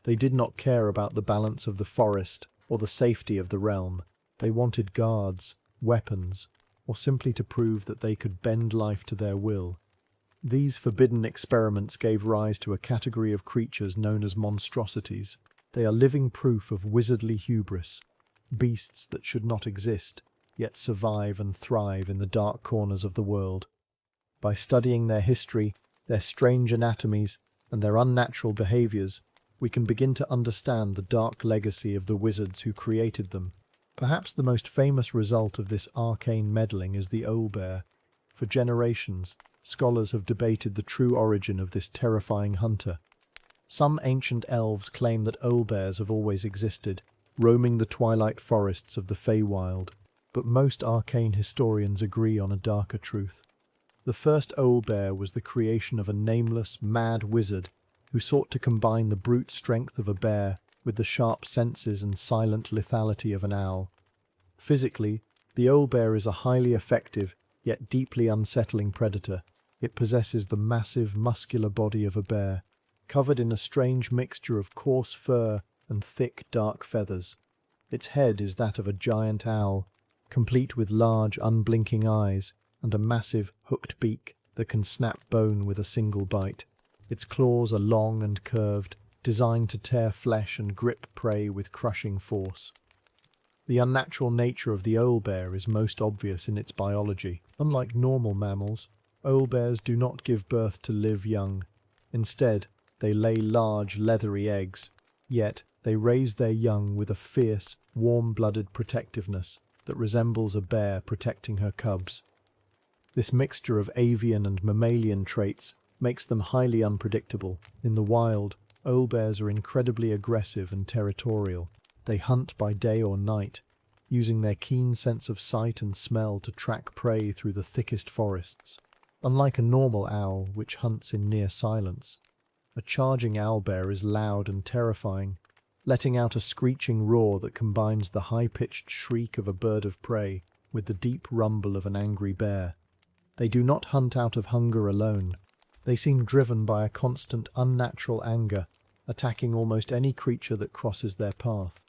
They did not care about the balance of the forest or the safety of the realm. They wanted guards, weapons, or simply to prove that they could bend life to their will. These forbidden experiments gave rise to a category of creatures known as monstrosities. They are living proof of wizardly hubris, beasts that should not exist, yet survive and thrive in the dark corners of the world. By studying their history, their strange anatomies, and their unnatural behaviors, we can begin to understand the dark legacy of the wizards who created them. Perhaps the most famous result of this arcane meddling is the owlbear. For generations, scholars have debated the true origin of this terrifying hunter. Some ancient elves claim that owlbears have always existed, roaming the twilight forests of the Feywild, but most arcane historians agree on a darker truth. The first owlbear was the creation of a nameless, mad wizard who sought to combine the brute strength of a bear with the sharp senses and silent lethality of an owl. Physically, the owlbear is a highly effective, yet deeply unsettling predator. It possesses the massive, muscular body of a bear, covered in a strange mixture of coarse fur and thick, dark feathers. Its head is that of a giant owl, complete with large, unblinking eyes and a massive, hooked beak that can snap bone with a single bite. Its claws are long and curved, designed to tear flesh and grip prey with crushing force. The unnatural nature of the owlbear is most obvious in its biology. Unlike normal mammals, owlbears do not give birth to live young. Instead, they lay large, leathery eggs. Yet, they raise their young with a fierce, warm-blooded protectiveness that resembles a bear protecting her cubs. This mixture of avian and mammalian traits makes them highly unpredictable. In the wild, owlbears are incredibly aggressive and territorial. They hunt by day or night, using their keen sense of sight and smell to track prey through the thickest forests. Unlike a normal owl, which hunts in near silence, a charging owlbear is loud and terrifying, letting out a screeching roar that combines the high-pitched shriek of a bird of prey with the deep rumble of an angry bear. They do not hunt out of hunger alone. They seem driven by a constant, unnatural anger, attacking almost any creature that crosses their path.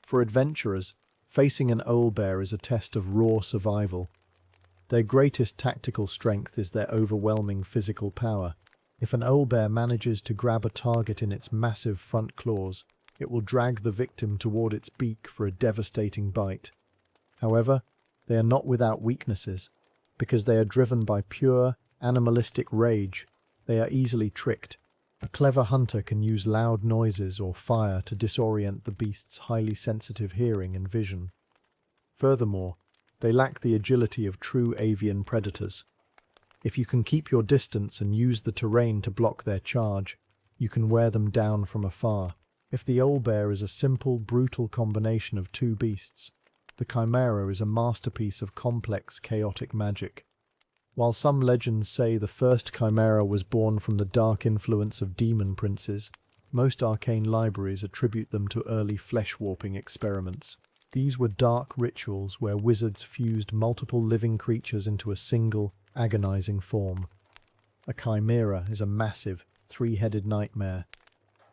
For adventurers, facing an owlbear is a test of raw survival. Their greatest tactical strength is their overwhelming physical power. If an owlbear manages to grab a target in its massive front claws, it will drag the victim toward its beak for a devastating bite. However, they are not without weaknesses. Because they are driven by pure, animalistic rage, they are easily tricked. A clever hunter can use loud noises or fire to disorient the beast's highly sensitive hearing and vision. Furthermore, they lack the agility of true avian predators. If you can keep your distance and use the terrain to block their charge, you can wear them down from afar. If the owlbear is a simple, brutal combination of two beasts, the chimera is a masterpiece of complex, chaotic magic. While some legends say the first chimera was born from the dark influence of demon princes, most arcane libraries attribute them to early flesh-warping experiments. These were dark rituals where wizards fused multiple living creatures into a single, agonizing form. A chimera is a massive, three-headed nightmare.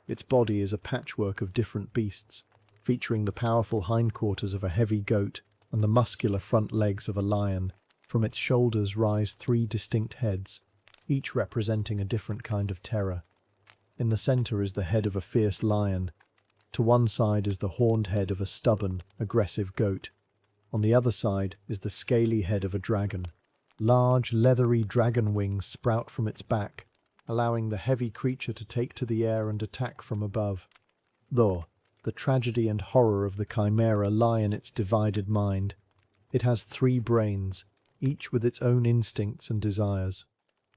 Its body is a patchwork of different beasts, featuring the powerful hindquarters of a heavy goat and the muscular front legs of a lion. From its shoulders rise three distinct heads, each representing a different kind of terror. In the center is the head of a fierce lion. To one side is the horned head of a stubborn, aggressive goat. On the other side is the scaly head of a dragon. Large, leathery dragon wings sprout from its back, allowing the heavy creature to take to the air and attack from above. Though, the tragedy and horror of the chimera lie in its divided mind. It has three brains, each with its own instincts and desires.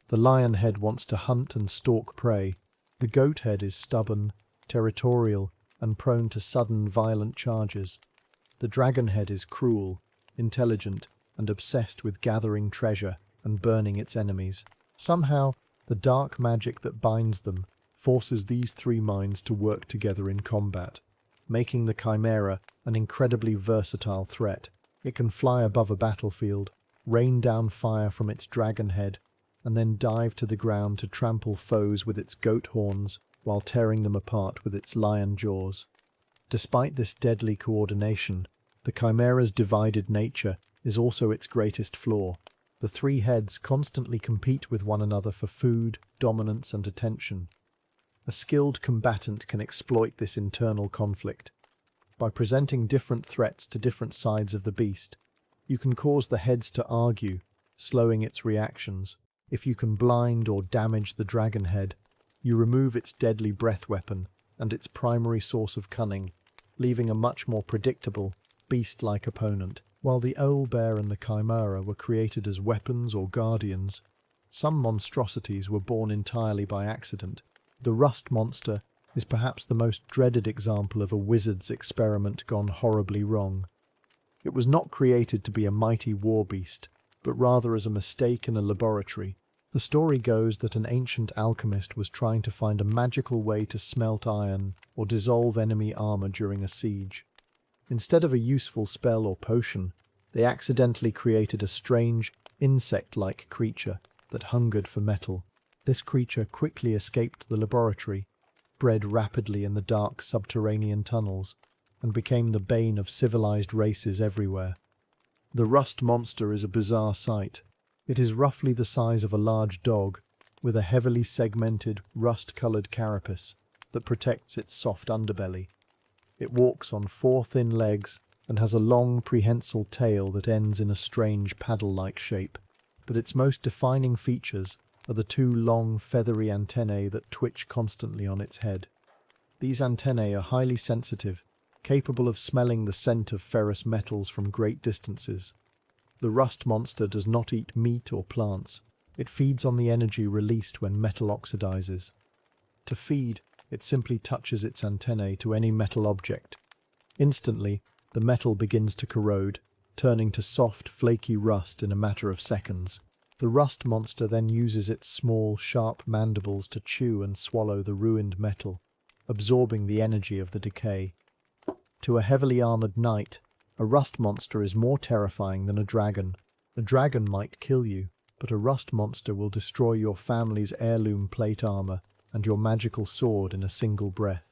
The lion head wants to hunt and stalk prey. The goat head is stubborn, territorial, and prone to sudden, violent charges. The dragon head is cruel, intelligent, and obsessed with gathering treasure and burning its enemies. Somehow, The dark magic that binds them forces these three minds to work together in combat, making the Chimera an incredibly versatile threat. It can fly above a battlefield, rain down fire from its dragon head, and then dive to the ground to trample foes with its goat horns while tearing them apart with its lion jaws. Despite this deadly coordination, the Chimera's divided nature is also its greatest flaw. The three heads constantly compete with one another for food, dominance, and attention. A skilled combatant can exploit this internal conflict. By presenting different threats to different sides of the beast, you can cause the heads to argue, slowing its reactions. If you can blind or damage the dragon head, you remove its deadly breath weapon and its primary source of cunning, leaving a much more predictable, beast-like opponent. While the owlbear and the chimera were created as weapons or guardians, some monstrosities were born entirely by accident. The rust monster is perhaps the most dreaded example of a wizard's experiment gone horribly wrong. It was not created to be a mighty war beast, but rather as a mistake in a laboratory. The story goes that an ancient alchemist was trying to find a magical way to smelt iron or dissolve enemy armor during a siege. Instead of a useful spell or potion, they accidentally created a strange, insect-like creature that hungered for metal. This creature quickly escaped the laboratory, bred rapidly in the dark subterranean tunnels, and became the bane of civilized races everywhere. The rust monster is a bizarre sight. It is roughly the size of a large dog, with a heavily segmented, rust-colored carapace that protects its soft underbelly. It walks on four thin legs and has a long, prehensile tail that ends in a strange paddle-like shape. But its most defining features are the two long, feathery antennae that twitch constantly on its head. These antennae are highly sensitive, capable of smelling the scent of ferrous metals from great distances. The rust monster does not eat meat or plants. It feeds on the energy released when metal oxidizes. To feed, it simply touches its antennae to any metal object. Instantly, the metal begins to corrode, turning to soft, flaky rust in a matter of seconds. The rust monster then uses its small, sharp mandibles to chew and swallow the ruined metal, absorbing the energy of the decay. To a heavily armored knight, a rust monster is more terrifying than a dragon. A dragon might kill you, but a rust monster will destroy your family's heirloom plate armor and your magical sword in a single breath.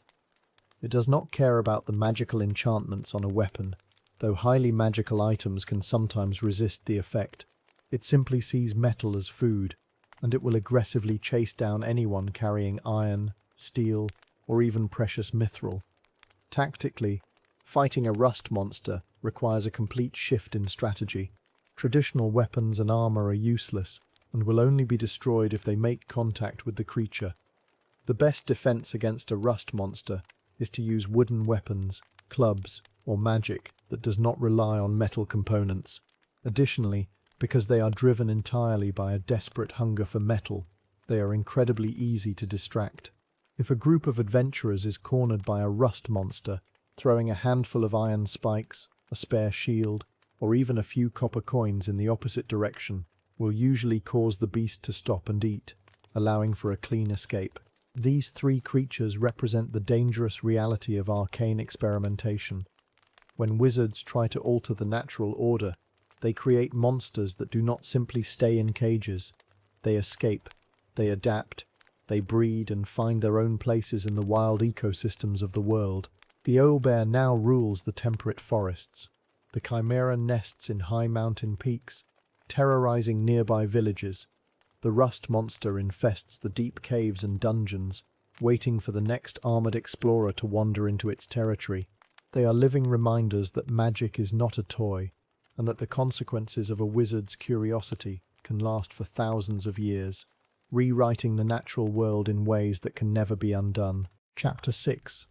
It does not care about the magical enchantments on a weapon, though highly magical items can sometimes resist the effect. It simply sees metal as food, and it will aggressively chase down anyone carrying iron, steel, or even precious mithril. Tactically, fighting a rust monster requires a complete shift in strategy. Traditional weapons and armor are useless, and will only be destroyed if they make contact with the creature. The best defense against a rust monster is to use wooden weapons, clubs, or magic that does not rely on metal components. Additionally, because they are driven entirely by a desperate hunger for metal, they are incredibly easy to distract. If a group of adventurers is cornered by a rust monster, throwing a handful of iron spikes, a spare shield, or even a few copper coins in the opposite direction will usually cause the beast to stop and eat, allowing for a clean escape. These three creatures represent the dangerous reality of arcane experimentation. When wizards try to alter the natural order, they create monsters that do not simply stay in cages. They escape, they adapt, they breed and find their own places in the wild ecosystems of the world. The owlbear now rules the temperate forests. The chimera nests in high mountain peaks, terrorizing nearby villages. The rust monster infests the deep caves and dungeons, waiting for the next armored explorer to wander into its territory. They are living reminders that magic is not a toy, and that the consequences of a wizard's curiosity can last for thousands of years, rewriting the natural world in ways that can never be undone. Chapter 6.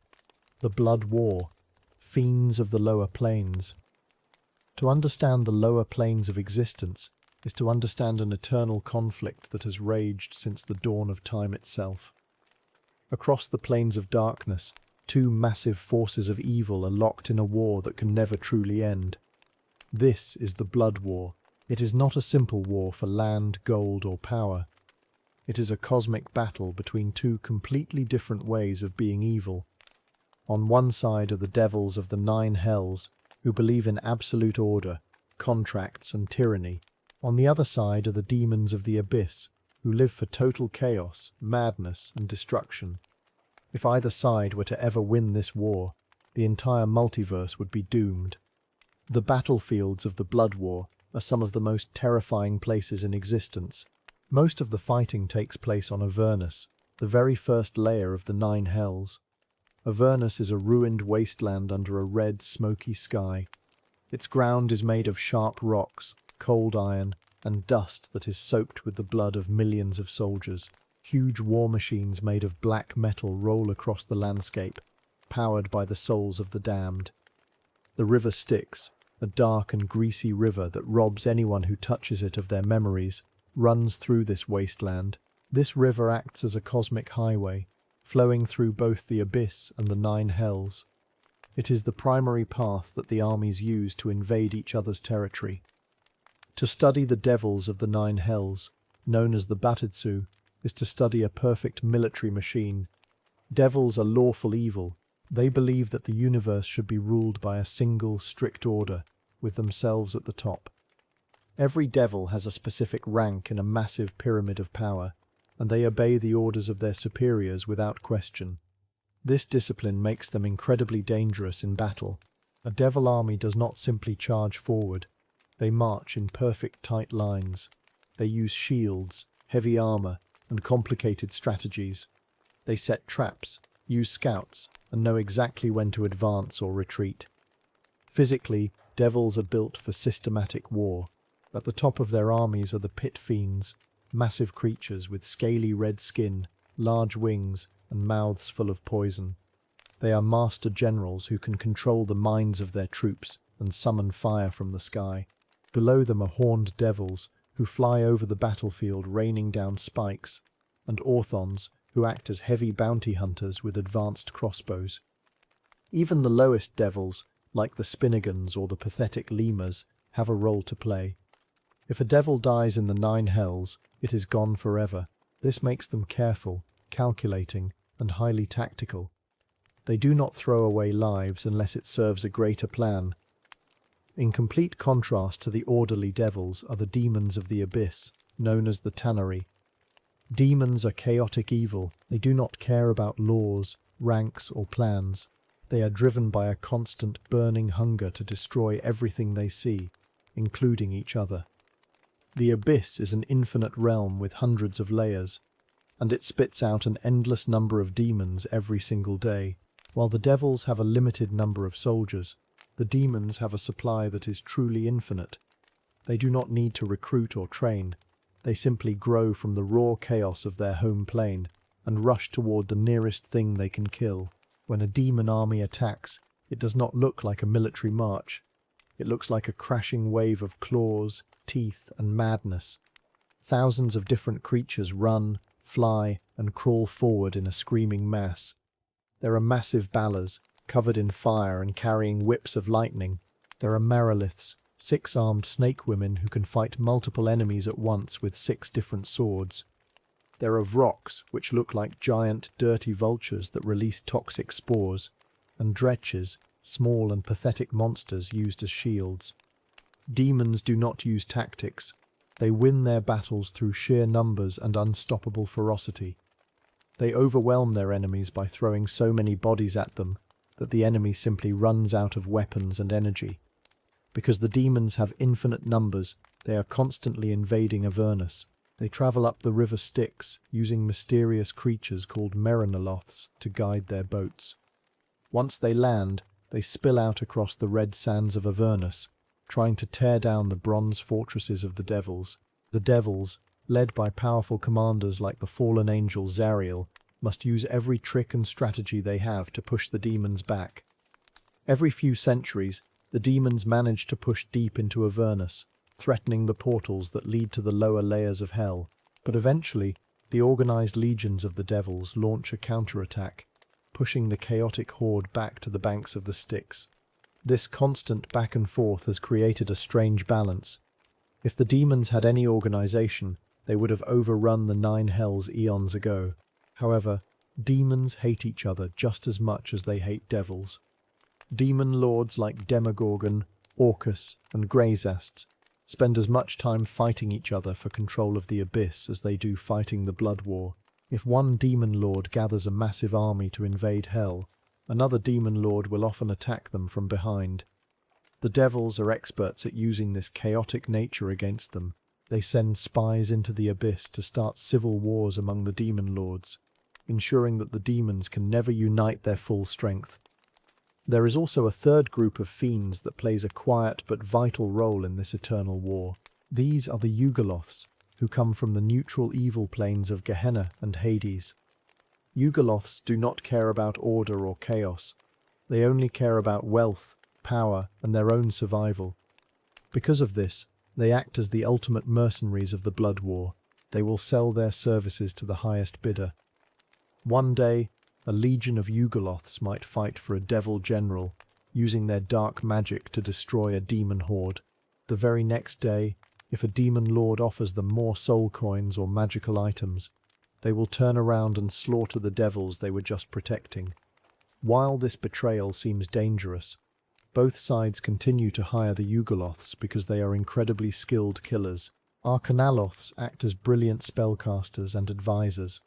The Blood War. Fiends of the Lower Planes. To understand the lower planes of existence is to understand an eternal conflict that has raged since the dawn of time itself. Across the planes of darkness, two massive forces of evil are locked in a war that can never truly end. This is the Blood War. It is not a simple war for land, gold, or power. It is a cosmic battle between two completely different ways of being evil. On one side are the devils of the nine hells, who believe in absolute order, contracts and tyranny. On the other side are the demons of the abyss, who live for total chaos, madness and destruction. If either side were to ever win this war, the entire multiverse would be doomed. The battlefields of the Blood War are some of the most terrifying places in existence. Most of the fighting takes place on Avernus, the very first layer of the nine hells. Avernus is a ruined wasteland under a red, smoky sky. Its ground is made of sharp rocks, cold iron, and dust that is soaked with the blood of millions of soldiers. Huge war machines made of black metal roll across the landscape, powered by the souls of the damned. The river Styx, a dark and greasy river that robs anyone who touches it of their memories, runs through this wasteland. This river acts as a cosmic highway, flowing through both the abyss and the nine hells. It is the primary path that the armies use to invade each other's territory. To study the devils of the nine hells, known as the Batitsu, is to study a perfect military machine. Devils are lawful evil. They believe that the universe should be ruled by a single, strict order, with themselves at the top. Every devil has a specific rank in a massive pyramid of power, and they obey the orders of their superiors without question. This discipline makes them incredibly dangerous in battle. A devil army does not simply charge forward. They march in perfect tight lines. They use shields, heavy armor, and complicated strategies. They set traps, use scouts, and know exactly when to advance or retreat. Physically, devils are built for systematic war. At the top of their armies are the pit fiends, massive creatures with scaly red skin, large wings, and mouths full of poison. They are master generals who can control the minds of their troops and summon fire from the sky. Below them are horned devils, who fly over the battlefield raining down spikes, and orthons, who act as heavy bounty hunters with advanced crossbows. Even the lowest devils, like the Spinnegans or the pathetic lemurs, have a role to play. If a devil dies in the nine hells, it is gone forever. This makes them careful, calculating, and highly tactical. They do not throw away lives unless it serves a greater plan. In complete contrast to the orderly devils are the demons of the abyss, known as the Tannery. Demons are chaotic evil. They do not care about laws, ranks, or plans. They are driven by a constant burning hunger to destroy everything they see, including each other. The abyss is an infinite realm with hundreds of layers, and it spits out an endless number of demons every single day. While the devils have a limited number of soldiers, the demons have a supply that is truly infinite. They do not need to recruit or train. They simply grow from the raw chaos of their home plane and rush toward the nearest thing they can kill. When a demon army attacks, it does not look like a military march. It looks like a crashing wave of claws, teeth, and madness. Thousands of different creatures run, fly, and crawl forward in a screaming mass. There are massive ballas, covered in fire and carrying whips of lightning. There are Mariliths, six-armed snake women who can fight multiple enemies at once with 6 different swords. There are Vroks, which look like giant, dirty vultures that release toxic spores, and Dretches, small and pathetic monsters used as shields. Demons do not use tactics. They win their battles through sheer numbers and unstoppable ferocity. They overwhelm their enemies by throwing so many bodies at them that the enemy simply runs out of weapons and energy. Because the demons have infinite numbers, they are constantly invading Avernus. They travel up the river Styx, using mysterious creatures called Merinoloths to guide their boats. Once they land, they spill out across the red sands of Avernus, trying to tear down the bronze fortresses of the devils. The devils, led by powerful commanders like the fallen angel Zariel, must use every trick and strategy they have to push the demons back. Every few centuries, the demons manage to push deep into Avernus, threatening the portals that lead to the lower layers of hell. But eventually, the organized legions of the devils launch a counterattack, pushing the chaotic horde back to the banks of the Styx. This constant back and forth has created a strange balance. If the demons had any organization, they would have overrun the Nine Hells eons ago. However, demons hate each other just as much as they hate devils. Demon lords like Demogorgon, Orcus, and Greyzast spend as much time fighting each other for control of the Abyss as they do fighting the Blood War. If one demon lord gathers a massive army to invade Hell, another demon lord will often attack them from behind. The devils are experts at using this chaotic nature against them. They send spies into the Abyss to start civil wars among the demon lords, ensuring that the demons can never unite their full strength. There is also a third group of fiends that plays a quiet but vital role in this eternal war. These are the Yugoloths, who come from the neutral evil planes of Gehenna and Hades. Yugoloths do not care about order or chaos. They only care about wealth, power, and their own survival. Because of this, they act as the ultimate mercenaries of the Blood War. They will sell their services to the highest bidder. One day, a legion of Yugoloths might fight for a devil general, using their dark magic to destroy a demon horde. The very next day, if a demon lord offers them more soul coins or magical items, they will turn around and slaughter the devils they were just protecting. While this betrayal seems dangerous, both sides continue to hire the Yugoloths because they are incredibly skilled killers. Arcanaloths act as brilliant spellcasters and advisors,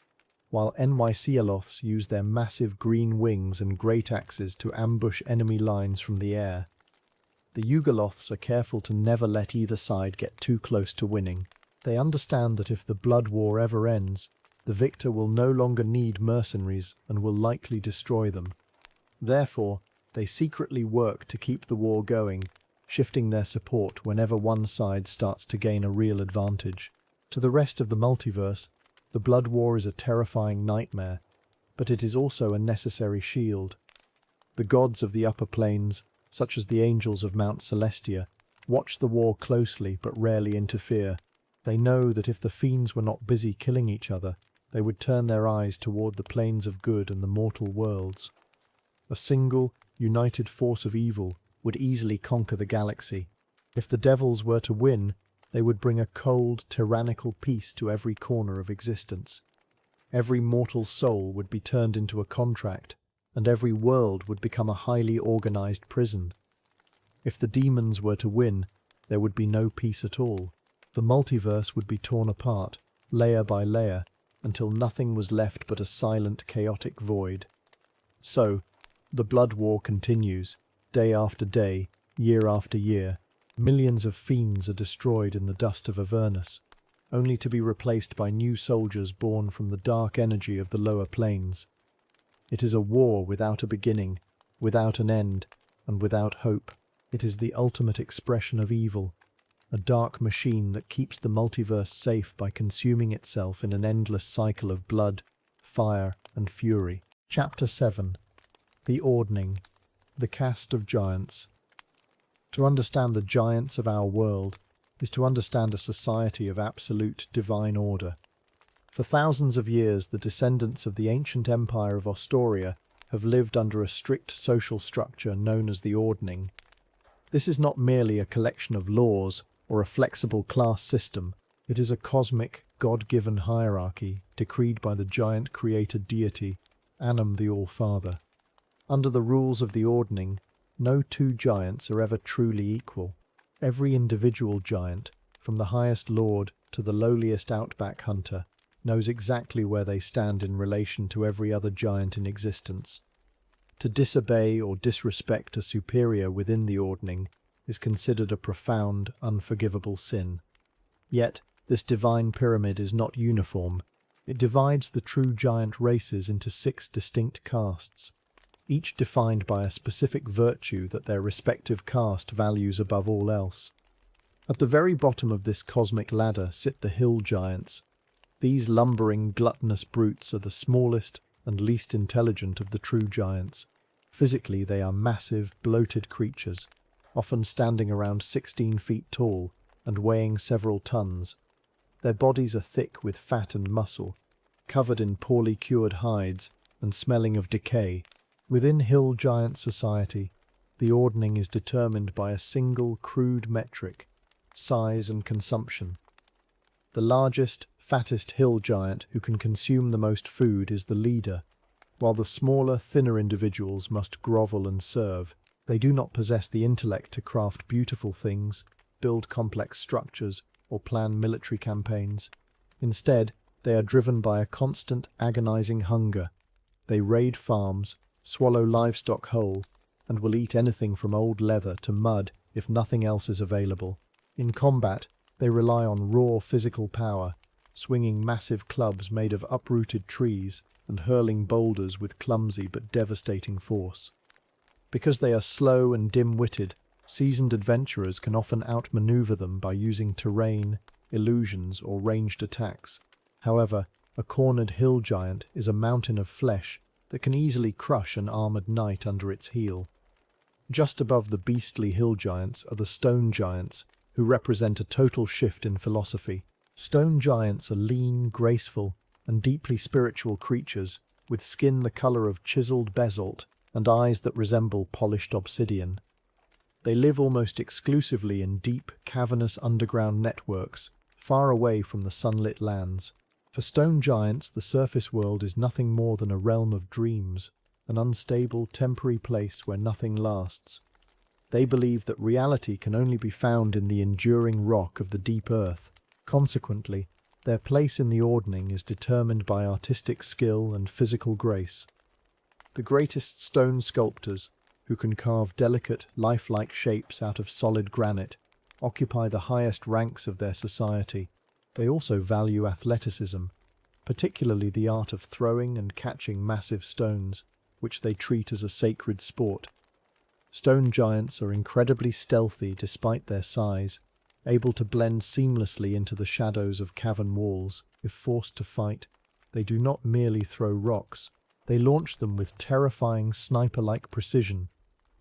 while NYCaloths use their massive green wings and great axes to ambush enemy lines from the air. The Yugoloths are careful to never let either side get too close to winning. They understand that if the Blood War ever ends, the victor will no longer need mercenaries and will likely destroy them. Therefore, they secretly work to keep the war going, shifting their support whenever one side starts to gain a real advantage. To the rest of the multiverse, the Blood War is a terrifying nightmare, but it is also a necessary shield. The gods of the upper planes, such as the angels of Mount Celestia, watch the war closely but rarely interfere. They know that if the fiends were not busy killing each other, they would turn their eyes toward the planes of good and the mortal worlds. A single, united force of evil would easily conquer the galaxy. If the devils were to win, they would bring a cold, tyrannical peace to every corner of existence. Every mortal soul would be turned into a contract, and every world would become a highly organized prison. If the demons were to win, there would be no peace at all. The multiverse would be torn apart, layer by layer, until nothing was left but a silent, chaotic void. So, the Blood War continues, day after day, year after year. Millions of fiends are destroyed in the dust of Avernus, only to be replaced by new soldiers born from the dark energy of the lower planes. It is a war without a beginning, without an end, and without hope. It is the ultimate expression of evil, a dark machine that keeps the multiverse safe by consuming itself in an endless cycle of blood, fire, and fury. Chapter 7. The Ordning, the Caste of Giants. To understand the giants of our world is to understand a society of absolute divine order. For thousands of years, the descendants of the ancient empire of Ostoria have lived under a strict social structure known as the Ordning. This is not merely a collection of laws or a flexible class system. It is a cosmic, God-given hierarchy decreed by the giant created deity, Anum the All-Father. Under the rules of the Ordning, no two giants are ever truly equal. Every individual giant, from the highest lord to the lowliest outback hunter, knows exactly where they stand in relation to every other giant in existence. To disobey or disrespect a superior within the Ordning is considered a profound, unforgivable sin. Yet, this divine pyramid is not uniform. It divides the true giant races into 6 distinct castes, each defined by a specific virtue that their respective caste values above all else. At the very bottom of this cosmic ladder sit the hill giants. These lumbering, gluttonous brutes are the smallest and least intelligent of the true giants. Physically, they are massive, bloated creatures, often standing around 16 feet tall and weighing several tons. Their bodies are thick with fat and muscle, covered in poorly cured hides and smelling of decay. Within hill giant society, the Ordning is determined by a single crude metric: size and consumption. The largest, fattest hill giant who can consume the most food is the leader, while the smaller, thinner individuals must grovel and serve. They do not possess the intellect to craft beautiful things, build complex structures, or plan military campaigns. Instead, they are driven by a constant, agonizing hunger. They raid farms, swallow livestock whole, and will eat anything from old leather to mud if nothing else is available. In combat, they rely on raw physical power, swinging massive clubs made of uprooted trees and hurling boulders with clumsy but devastating force. Because they are slow and dim-witted, seasoned adventurers can often outmaneuver them by using terrain, illusions, or ranged attacks. However, a cornered hill giant is a mountain of flesh that can easily crush an armored knight under its heel. Just above the beastly hill giants are the stone giants, who represent a total shift in philosophy. Stone giants are lean, graceful, and deeply spiritual creatures, with skin the color of chiseled basalt and eyes that resemble polished obsidian. They live almost exclusively in deep, cavernous underground networks, far away from the sunlit lands. For stone giants, the surface world is nothing more than a realm of dreams, an unstable, temporary place where nothing lasts. They believe that reality can only be found in the enduring rock of the deep earth. Consequently, their place in the Ordning is determined by artistic skill and physical grace. The greatest stone sculptors, who can carve delicate, lifelike shapes out of solid granite, occupy the highest ranks of their society. They also value athleticism, particularly the art of throwing and catching massive stones, which they treat as a sacred sport. Stone giants are incredibly stealthy despite their size, able to blend seamlessly into the shadows of cavern walls. If forced to fight, they do not merely throw rocks. They launch them with terrifying sniper-like precision,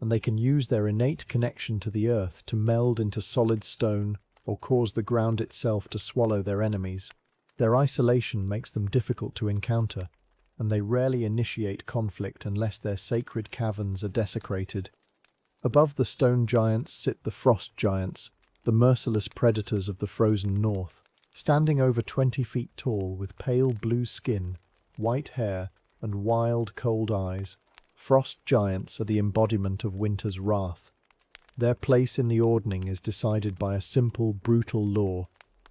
and they can use their innate connection to the earth to meld into solid stone or cause the ground itself to swallow their enemies. Their isolation makes them difficult to encounter, and they rarely initiate conflict unless their sacred caverns are desecrated. Above the stone giants sit the frost giants, the merciless predators of the frozen north. Standing over 20 feet tall with pale blue skin, white hair, and wild, cold eyes, frost giants are the embodiment of winter's wrath. Their place in the Ordning is decided by a simple, brutal law: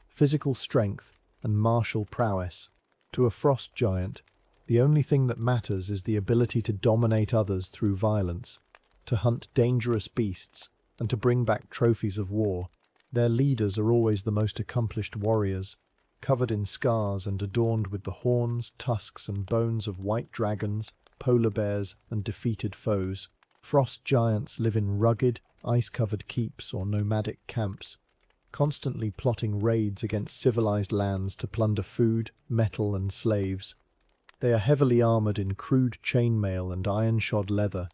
physical strength and martial prowess. To a frost giant, the only thing that matters is the ability to dominate others through violence, to hunt dangerous beasts, and to bring back trophies of war. Their leaders are always the most accomplished warriors, covered in scars and adorned with the horns, tusks, and bones of white dragons, polar bears, and defeated foes. Frost giants live in rugged, ice-covered keeps or nomadic camps, constantly plotting raids against civilized lands to plunder food, metal, and slaves. They are heavily armored in crude chainmail and iron-shod leather,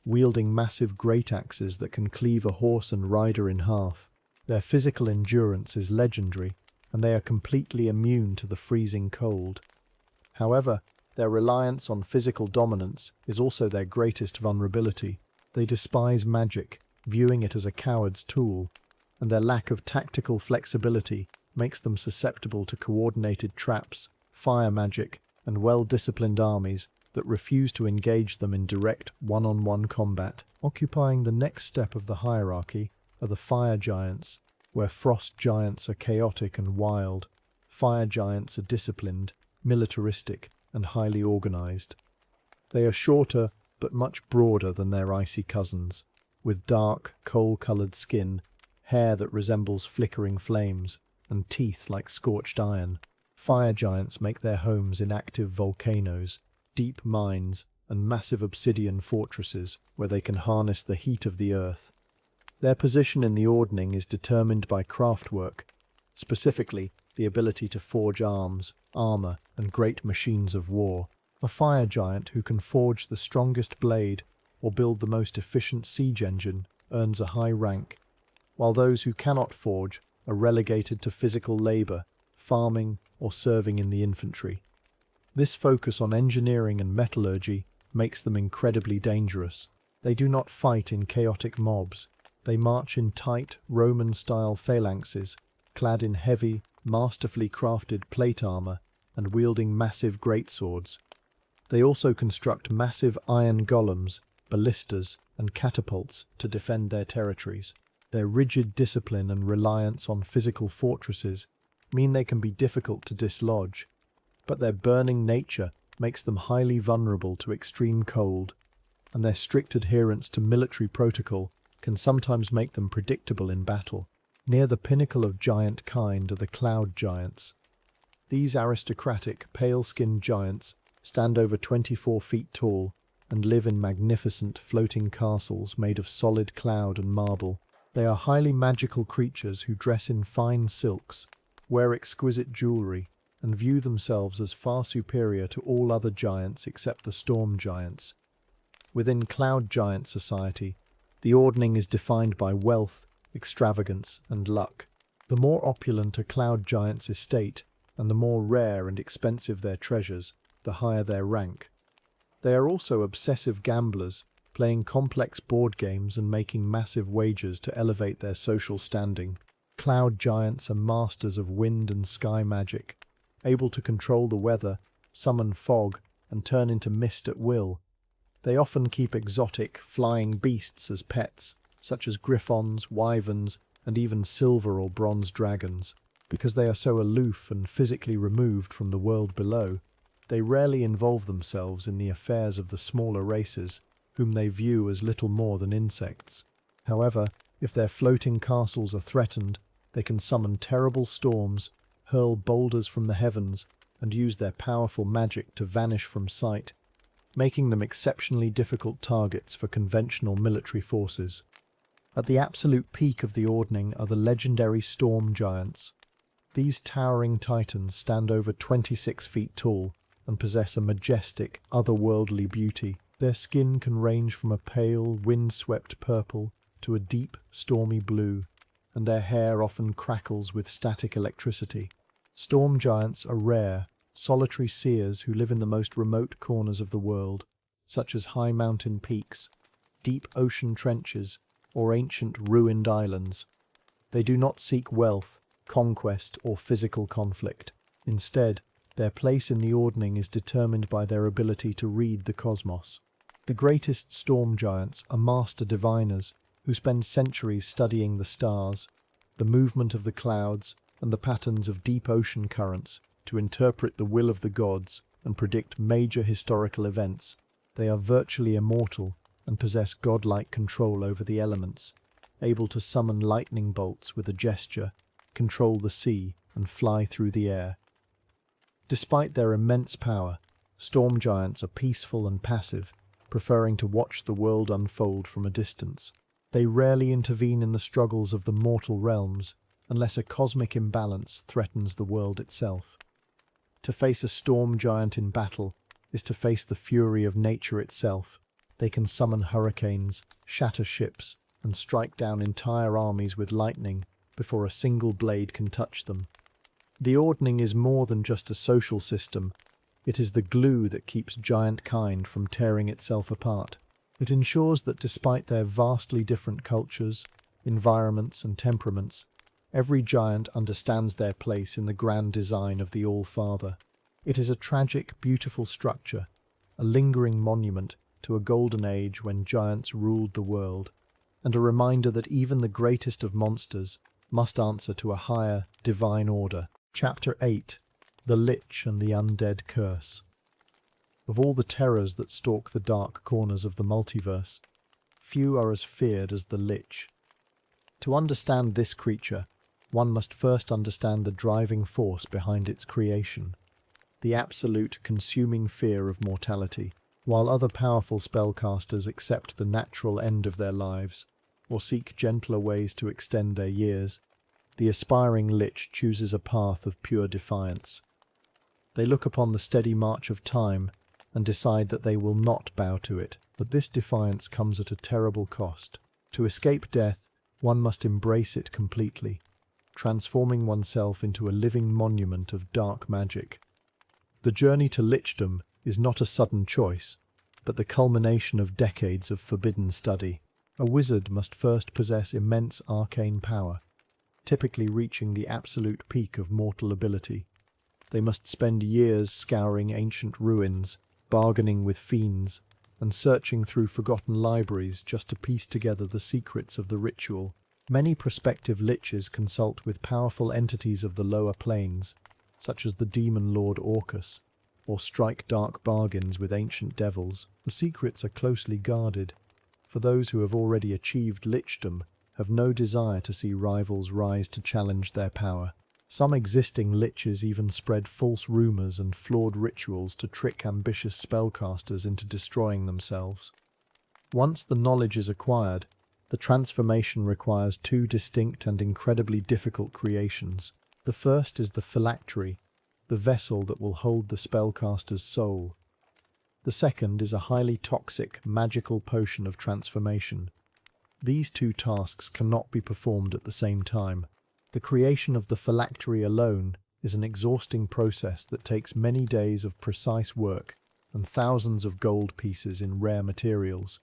wielding massive great axes that can cleave a horse and rider in half. Their physical endurance is legendary, and they are completely immune to the freezing cold. However, their reliance on physical dominance is also their greatest vulnerability. They despise magic, viewing it as a coward's tool, and their lack of tactical flexibility makes them susceptible to coordinated traps, fire magic, and well-disciplined armies that refuse to engage them in direct one-on-one combat. Occupying the next step of the hierarchy are the fire giants, where frost giants are chaotic and wild. Fire giants are disciplined, militaristic, and highly organized. They are shorter but much broader than their icy cousins, with dark, coal-colored skin, hair that resembles flickering flames, and teeth like scorched iron. Fire giants make their homes in active volcanoes, deep mines, and massive obsidian fortresses where they can harness the heat of the earth. Their position in the Ordning is determined by craftwork, specifically the ability to forge arms, armor, and great machines of war. A fire giant who can forge the strongest blade or build the most efficient siege engine earns a high rank, while those who cannot forge are relegated to physical labor, farming, or serving in the infantry. This focus on engineering and metallurgy makes them incredibly dangerous. They do not fight in chaotic mobs. They march in tight, Roman-style phalanxes, clad in heavy, masterfully crafted plate armor and wielding massive greatswords. They also construct massive iron golems, ballistas, and catapults to defend their territories. Their rigid discipline and reliance on physical fortresses mean they can be difficult to dislodge, but their burning nature makes them highly vulnerable to extreme cold, and their strict adherence to military protocol can sometimes make them predictable in battle. Near the pinnacle of giant kind are the cloud giants. These aristocratic, pale-skinned giants stand over 24 feet tall and live in magnificent floating castles made of solid cloud and marble. They are highly magical creatures who dress in fine silks, wear exquisite jewelry, and view themselves as far superior to all other giants except the storm giants. Within cloud giant society, the Ordning is defined by wealth, extravagance, and luck. The more opulent a cloud giant's estate, and the more rare and expensive their treasures, the higher their rank. They are also obsessive gamblers, playing complex board games and making massive wagers to elevate their social standing. Cloud giants are masters of wind and sky magic, able to control the weather, summon fog, and turn into mist at will. They often keep exotic, flying beasts as pets, such as griffons, wyverns, and even silver or bronze dragons. Because they are so aloof and physically removed from the world below, they rarely involve themselves in the affairs of the smaller races, whom they view as little more than insects. However, if their floating castles are threatened, they can summon terrible storms, hurl boulders from the heavens, and use their powerful magic to vanish from sight, making them exceptionally difficult targets for conventional military forces. At the absolute peak of the Ordning are the legendary storm giants. These towering titans stand over 26 feet tall and possess a majestic, otherworldly beauty. Their skin can range from a pale, wind-swept purple to a deep, stormy blue, and their hair often crackles with static electricity. Storm giants are rare, solitary seers who live in the most remote corners of the world, such as high mountain peaks, deep ocean trenches, or ancient ruined islands. They do not seek wealth, conquest, or physical conflict. Instead, their place in the Ordning is determined by their ability to read the cosmos. The greatest storm giants are master diviners who spend centuries studying the stars, the movement of the clouds, and the patterns of deep ocean currents to interpret the will of the gods and predict major historical events. They are virtually immortal and possess godlike control over the elements, able to summon lightning bolts with a gesture, control the sea, and fly through the air. Despite their immense power, storm giants are peaceful and passive, preferring to watch the world unfold from a distance. They rarely intervene in the struggles of the mortal realms unless a cosmic imbalance threatens the world itself. To face a storm giant in battle is to face the fury of nature itself. They can summon hurricanes, shatter ships, and strike down entire armies with lightning before a single blade can touch them. The Ordning is more than just a social system. It is the glue that keeps giant kind from tearing itself apart. It ensures that despite their vastly different cultures, environments, and temperaments, every giant understands their place in the grand design of the All-Father. It is a tragic, beautiful structure, a lingering monument to a golden age when giants ruled the world, and a reminder that even the greatest of monsters must answer to a higher, divine order. Chapter 8: The Lich and the Undead Curse. Of all the terrors that stalk the dark corners of the multiverse, few are as feared as the Lich. To understand this creature, one must first understand the driving force behind its creation, the absolute consuming fear of mortality. While other powerful spellcasters accept the natural end of their lives, or seek gentler ways to extend their years, the aspiring Lich chooses a path of pure defiance. They look upon the steady march of time and decide that they will not bow to it, but this defiance comes at a terrible cost. To escape death, one must embrace it completely, transforming oneself into a living monument of dark magic. The journey to Lichdom is not a sudden choice, but the culmination of decades of forbidden study. A wizard must first possess immense arcane power, typically reaching the absolute peak of mortal ability. They must spend years scouring ancient ruins, bargaining with fiends, and searching through forgotten libraries just to piece together the secrets of the ritual. Many prospective liches consult with powerful entities of the lower planes, such as the demon lord Orcus, or strike dark bargains with ancient devils. The secrets are closely guarded, for those who have already achieved lichdom have no desire to see rivals rise to challenge their power. Some existing liches even spread false rumors and flawed rituals to trick ambitious spellcasters into destroying themselves. Once the knowledge is acquired, the transformation requires two distinct and incredibly difficult creations. The first is the phylactery, the vessel that will hold the spellcaster's soul. The second is a highly toxic, magical potion of transformation. These two tasks cannot be performed at the same time. The creation of the phylactery alone is an exhausting process that takes many days of precise work and thousands of gold pieces in rare materials.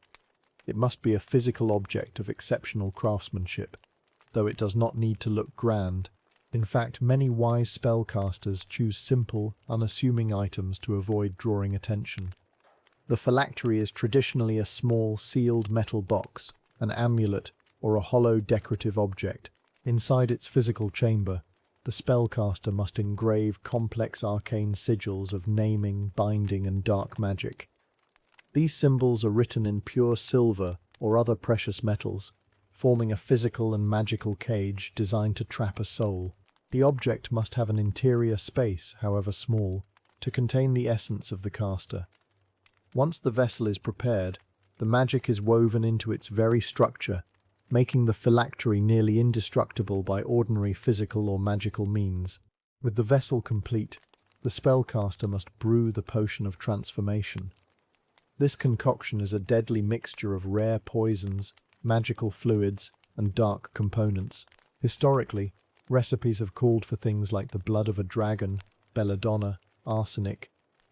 It must be a physical object of exceptional craftsmanship, though it does not need to look grand. In fact, many wise spellcasters choose simple, unassuming items to avoid drawing attention. The phylactery is traditionally a small, sealed metal box, an amulet, or a hollow decorative object. Inside its physical chamber, the spellcaster must engrave complex arcane sigils of naming, binding, and dark magic. These symbols are written in pure silver or other precious metals, forming a physical and magical cage designed to trap a soul. The object must have an interior space, however small, to contain the essence of the caster. Once the vessel is prepared, the magic is woven into its very structure, making the phylactery nearly indestructible by ordinary physical or magical means. With the vessel complete, the spellcaster must brew the potion of transformation. This concoction is a deadly mixture of rare poisons, magical fluids, and dark components. Historically, recipes have called for things like the blood of a dragon, belladonna, arsenic,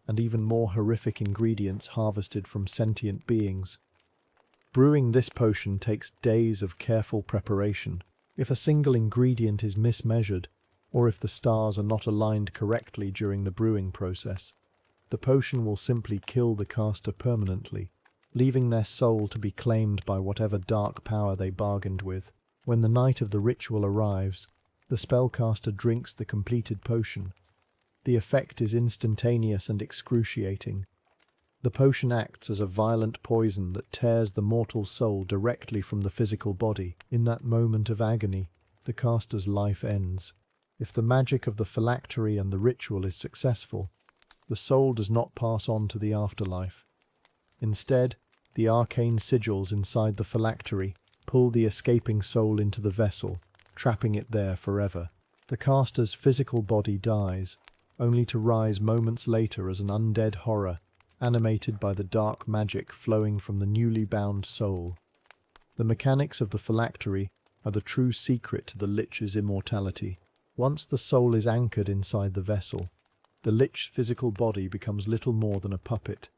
and even more horrific ingredients harvested from sentient beings. Brewing this potion takes days of careful preparation. If a single ingredient is mismeasured, or if the stars are not aligned correctly during the brewing process, the potion will simply kill the caster permanently, leaving their soul to be claimed by whatever dark power they bargained with. When the night of the ritual arrives, the spellcaster drinks the completed potion. The effect is instantaneous and excruciating. The potion acts as a violent poison that tears the mortal soul directly from the physical body. In that moment of agony, the caster's life ends. If the magic of the phylactery and the ritual is successful, the soul does not pass on to the afterlife. Instead, the arcane sigils inside the phylactery pull the escaping soul into the vessel, trapping it there forever. The caster's physical body dies, only to rise moments later as an undead horror, animated by the dark magic flowing from the newly bound soul. The mechanics of the phylactery are the true secret to the Lich's immortality. Once the soul is anchored inside the vessel, the Lich's physical body becomes little more than a puppet.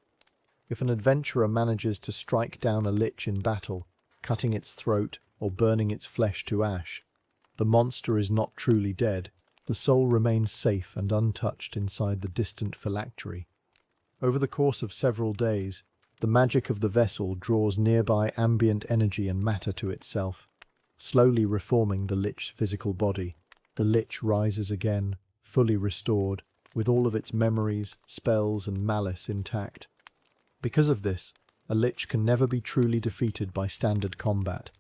If an adventurer manages to strike down a Lich in battle, cutting its throat or burning its flesh to ash, the monster is not truly dead. The soul remains safe and untouched inside the distant phylactery. Over the course of several days, the magic of the vessel draws nearby ambient energy and matter to itself, slowly reforming the Lich's physical body. The Lich rises again, fully restored, with all of its memories, spells, and malice intact. Because of this, a Lich can never be truly defeated by standard combat.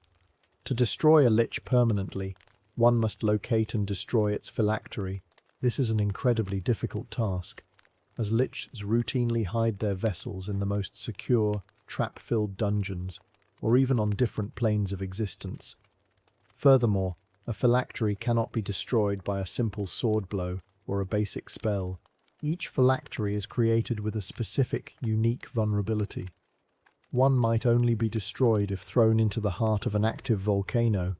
To destroy a Lich permanently, one must locate and destroy its phylactery. This is an incredibly difficult task, as Lichs routinely hide their vessels in the most secure, trap-filled dungeons, or even on different planes of existence. Furthermore, a phylactery cannot be destroyed by a simple sword blow or a basic spell. Each phylactery is created with a specific, unique vulnerability. One might only be destroyed if thrown into the heart of an active volcano,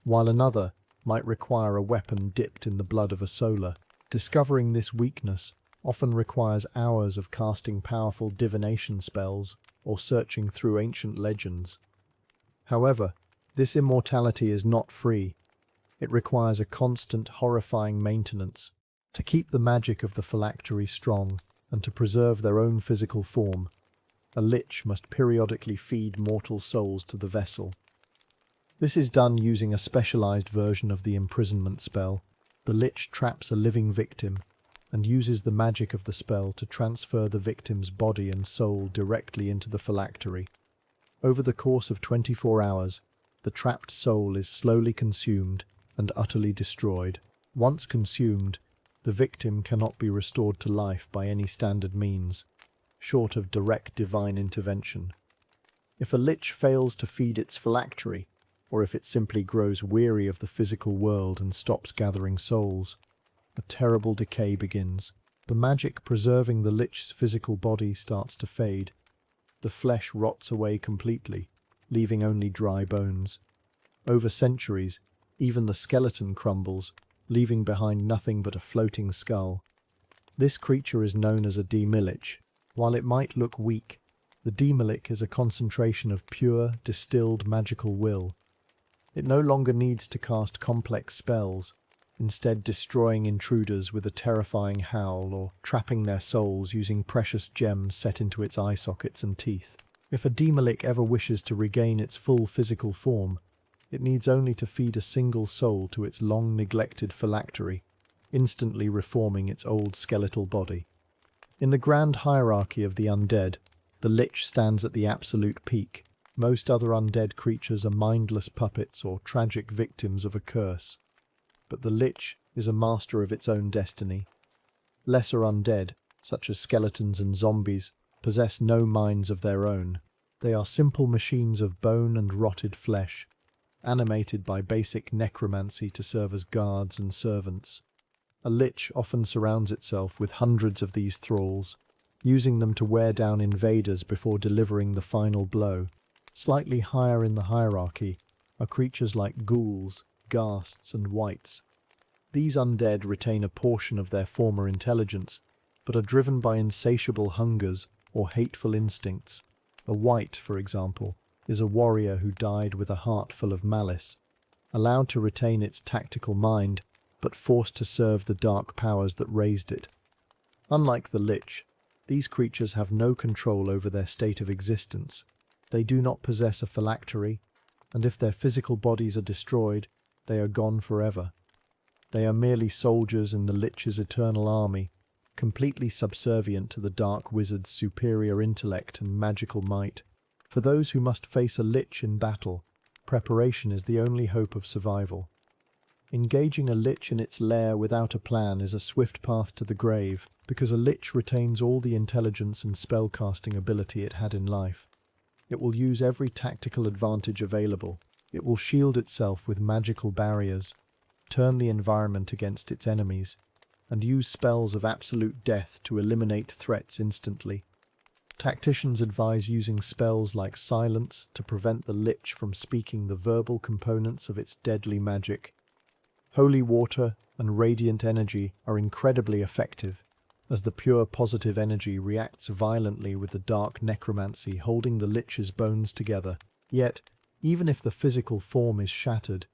while another might require a weapon dipped in the blood of a solar. Discovering this weakness often requires hours of casting powerful divination spells or searching through ancient legends. However, this immortality is not free. It requires a constant, horrifying maintenance. To keep the magic of the phylactery strong, and to preserve their own physical form, a lich must periodically feed mortal souls to the vessel. This is done using a specialized version of the imprisonment spell. The lich traps a living victim and uses the magic of the spell to transfer the victim's body and soul directly into the phylactery. Over the course of 24 hours, the trapped soul is slowly consumed and utterly destroyed. Once consumed, the victim cannot be restored to life by any standard means, short of direct divine intervention. If a lich fails to feed its phylactery, or if it simply grows weary of the physical world and stops gathering souls, a terrible decay begins. The magic preserving the lich's physical body starts to fade. The flesh rots away completely, leaving only dry bones. Over centuries, even the skeleton crumbles, leaving behind nothing but a floating skull. This creature is known as a demilich. While it might look weak, the demilich is a concentration of pure, distilled magical will. It no longer needs to cast complex spells, instead destroying intruders with a terrifying howl or trapping their souls using precious gems set into its eye sockets and teeth. If a demilich ever wishes to regain its full physical form, it needs only to feed a single soul to its long-neglected phylactery, instantly reforming its old skeletal body. In the grand hierarchy of the undead, the lich stands at the absolute peak. Most other undead creatures are mindless puppets or tragic victims of a curse. But the lich is a master of its own destiny. Lesser undead, such as skeletons and zombies, possess no minds of their own. They are simple machines of bone and rotted flesh, animated by basic necromancy to serve as guards and servants. A lich often surrounds itself with hundreds of these thralls, using them to wear down invaders before delivering the final blow. Slightly higher in the hierarchy are creatures like ghouls, ghasts, and wights. These undead retain a portion of their former intelligence, but are driven by insatiable hungers or hateful instincts. A wight, for example, is a warrior who died with a heart full of malice, allowed to retain its tactical mind, but forced to serve the dark powers that raised it. Unlike the lich, these creatures have no control over their state of existence. They do not possess a phylactery, and if their physical bodies are destroyed, they are gone forever. They are merely soldiers in the lich's eternal army, completely subservient to the dark wizard's superior intellect and magical might. For those who must face a lich in battle, preparation is the only hope of survival. Engaging a lich in its lair without a plan is a swift path to the grave, because a lich retains all the intelligence and spellcasting ability it had in life. It will use every tactical advantage available. It will shield itself with magical barriers, turn the environment against its enemies, and use spells of absolute death to eliminate threats instantly. Tacticians advise using spells like silence to prevent the lich from speaking the verbal components of its deadly magic. Holy water and radiant energy are incredibly effective, as the pure positive energy reacts violently with the dark necromancy holding the lich's bones together. Yet, even if the physical form is shattered,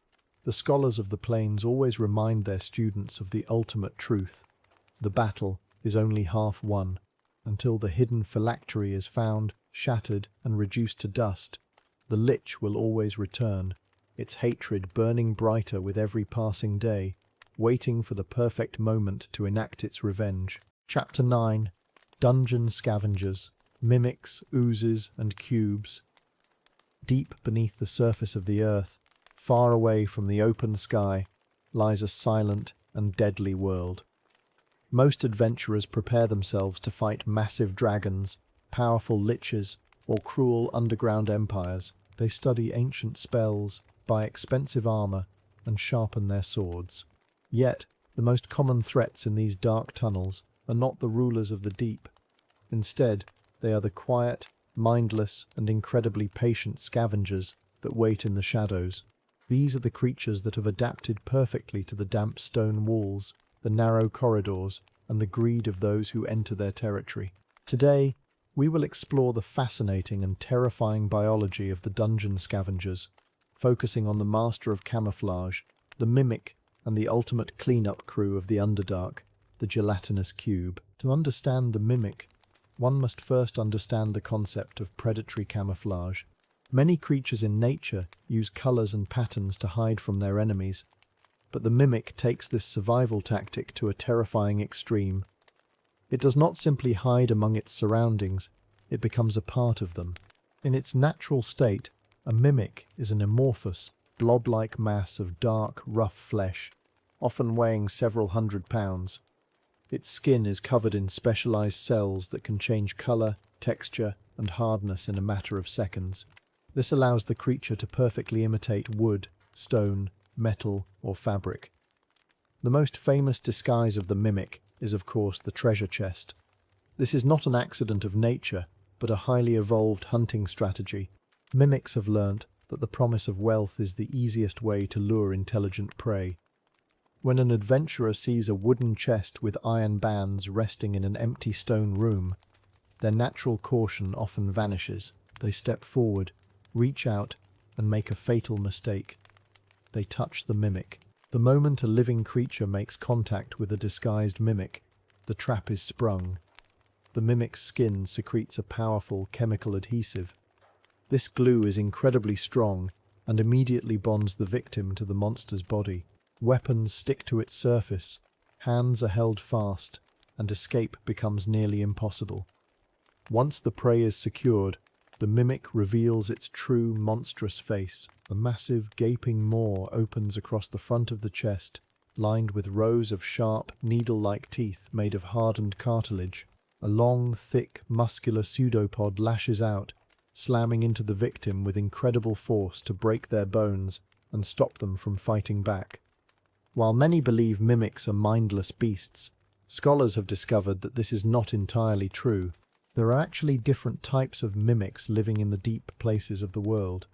the scholars of the plains always remind their students of the ultimate truth. The battle is only half won. Until the hidden phylactery is found, shattered, and reduced to dust, the lich will always return, its hatred burning brighter with every passing day, waiting for the perfect moment to enact its revenge. Chapter 9. Dungeon Scavengers, Mimics, Oozes, and Cubes. Deep beneath the surface of the earth, far away from the open sky, lies a silent and deadly world. Most adventurers prepare themselves to fight massive dragons, powerful liches, or cruel underground empires. They study ancient spells, buy expensive armor, and sharpen their swords. Yet, the most common threats in these dark tunnels are not the rulers of the deep. Instead, they are the quiet, mindless, and incredibly patient scavengers that wait in the shadows. These are the creatures that have adapted perfectly to the damp stone walls, the narrow corridors, and the greed of those who enter their territory. Today, we will explore the fascinating and terrifying biology of the dungeon scavengers, focusing on the master of camouflage, the Mimic, and the ultimate cleanup crew of the Underdark, the gelatinous cube. To understand the Mimic, one must first understand the concept of predatory camouflage. Many creatures in nature use colors and patterns to hide from their enemies, but the Mimic takes this survival tactic to a terrifying extreme. It does not simply hide among its surroundings, it becomes a part of them. In its natural state, a Mimic is an amorphous, blob-like mass of dark, rough flesh, often weighing several hundred pounds. Its skin is covered in specialized cells that can change color, texture, and hardness in a matter of seconds. This allows the creature to perfectly imitate wood, stone, metal, or fabric. The most famous disguise of the Mimic is, of course, the treasure chest. This is not an accident of nature, but a highly evolved hunting strategy. Mimics have learnt that the promise of wealth is the easiest way to lure intelligent prey. When an adventurer sees a wooden chest with iron bands resting in an empty stone room, their natural caution often vanishes. They step forward, reach out, and make a fatal mistake. They touch the Mimic. The moment a living creature makes contact with a disguised Mimic, the trap is sprung. The Mimic's skin secretes a powerful chemical adhesive. This glue is incredibly strong and immediately bonds the victim to the monster's body. Weapons stick to its surface, hands are held fast, and escape becomes nearly impossible. Once the prey is secured, the Mimic reveals its true monstrous face. A massive, gaping maw opens across the front of the chest, lined with rows of sharp, needle-like teeth made of hardened cartilage. A long, thick, muscular pseudopod lashes out, slamming into the victim with incredible force to break their bones and stop them from fighting back. While many believe Mimics are mindless beasts, scholars have discovered that this is not entirely true. There are actually different types of Mimics living in the deep places of the world.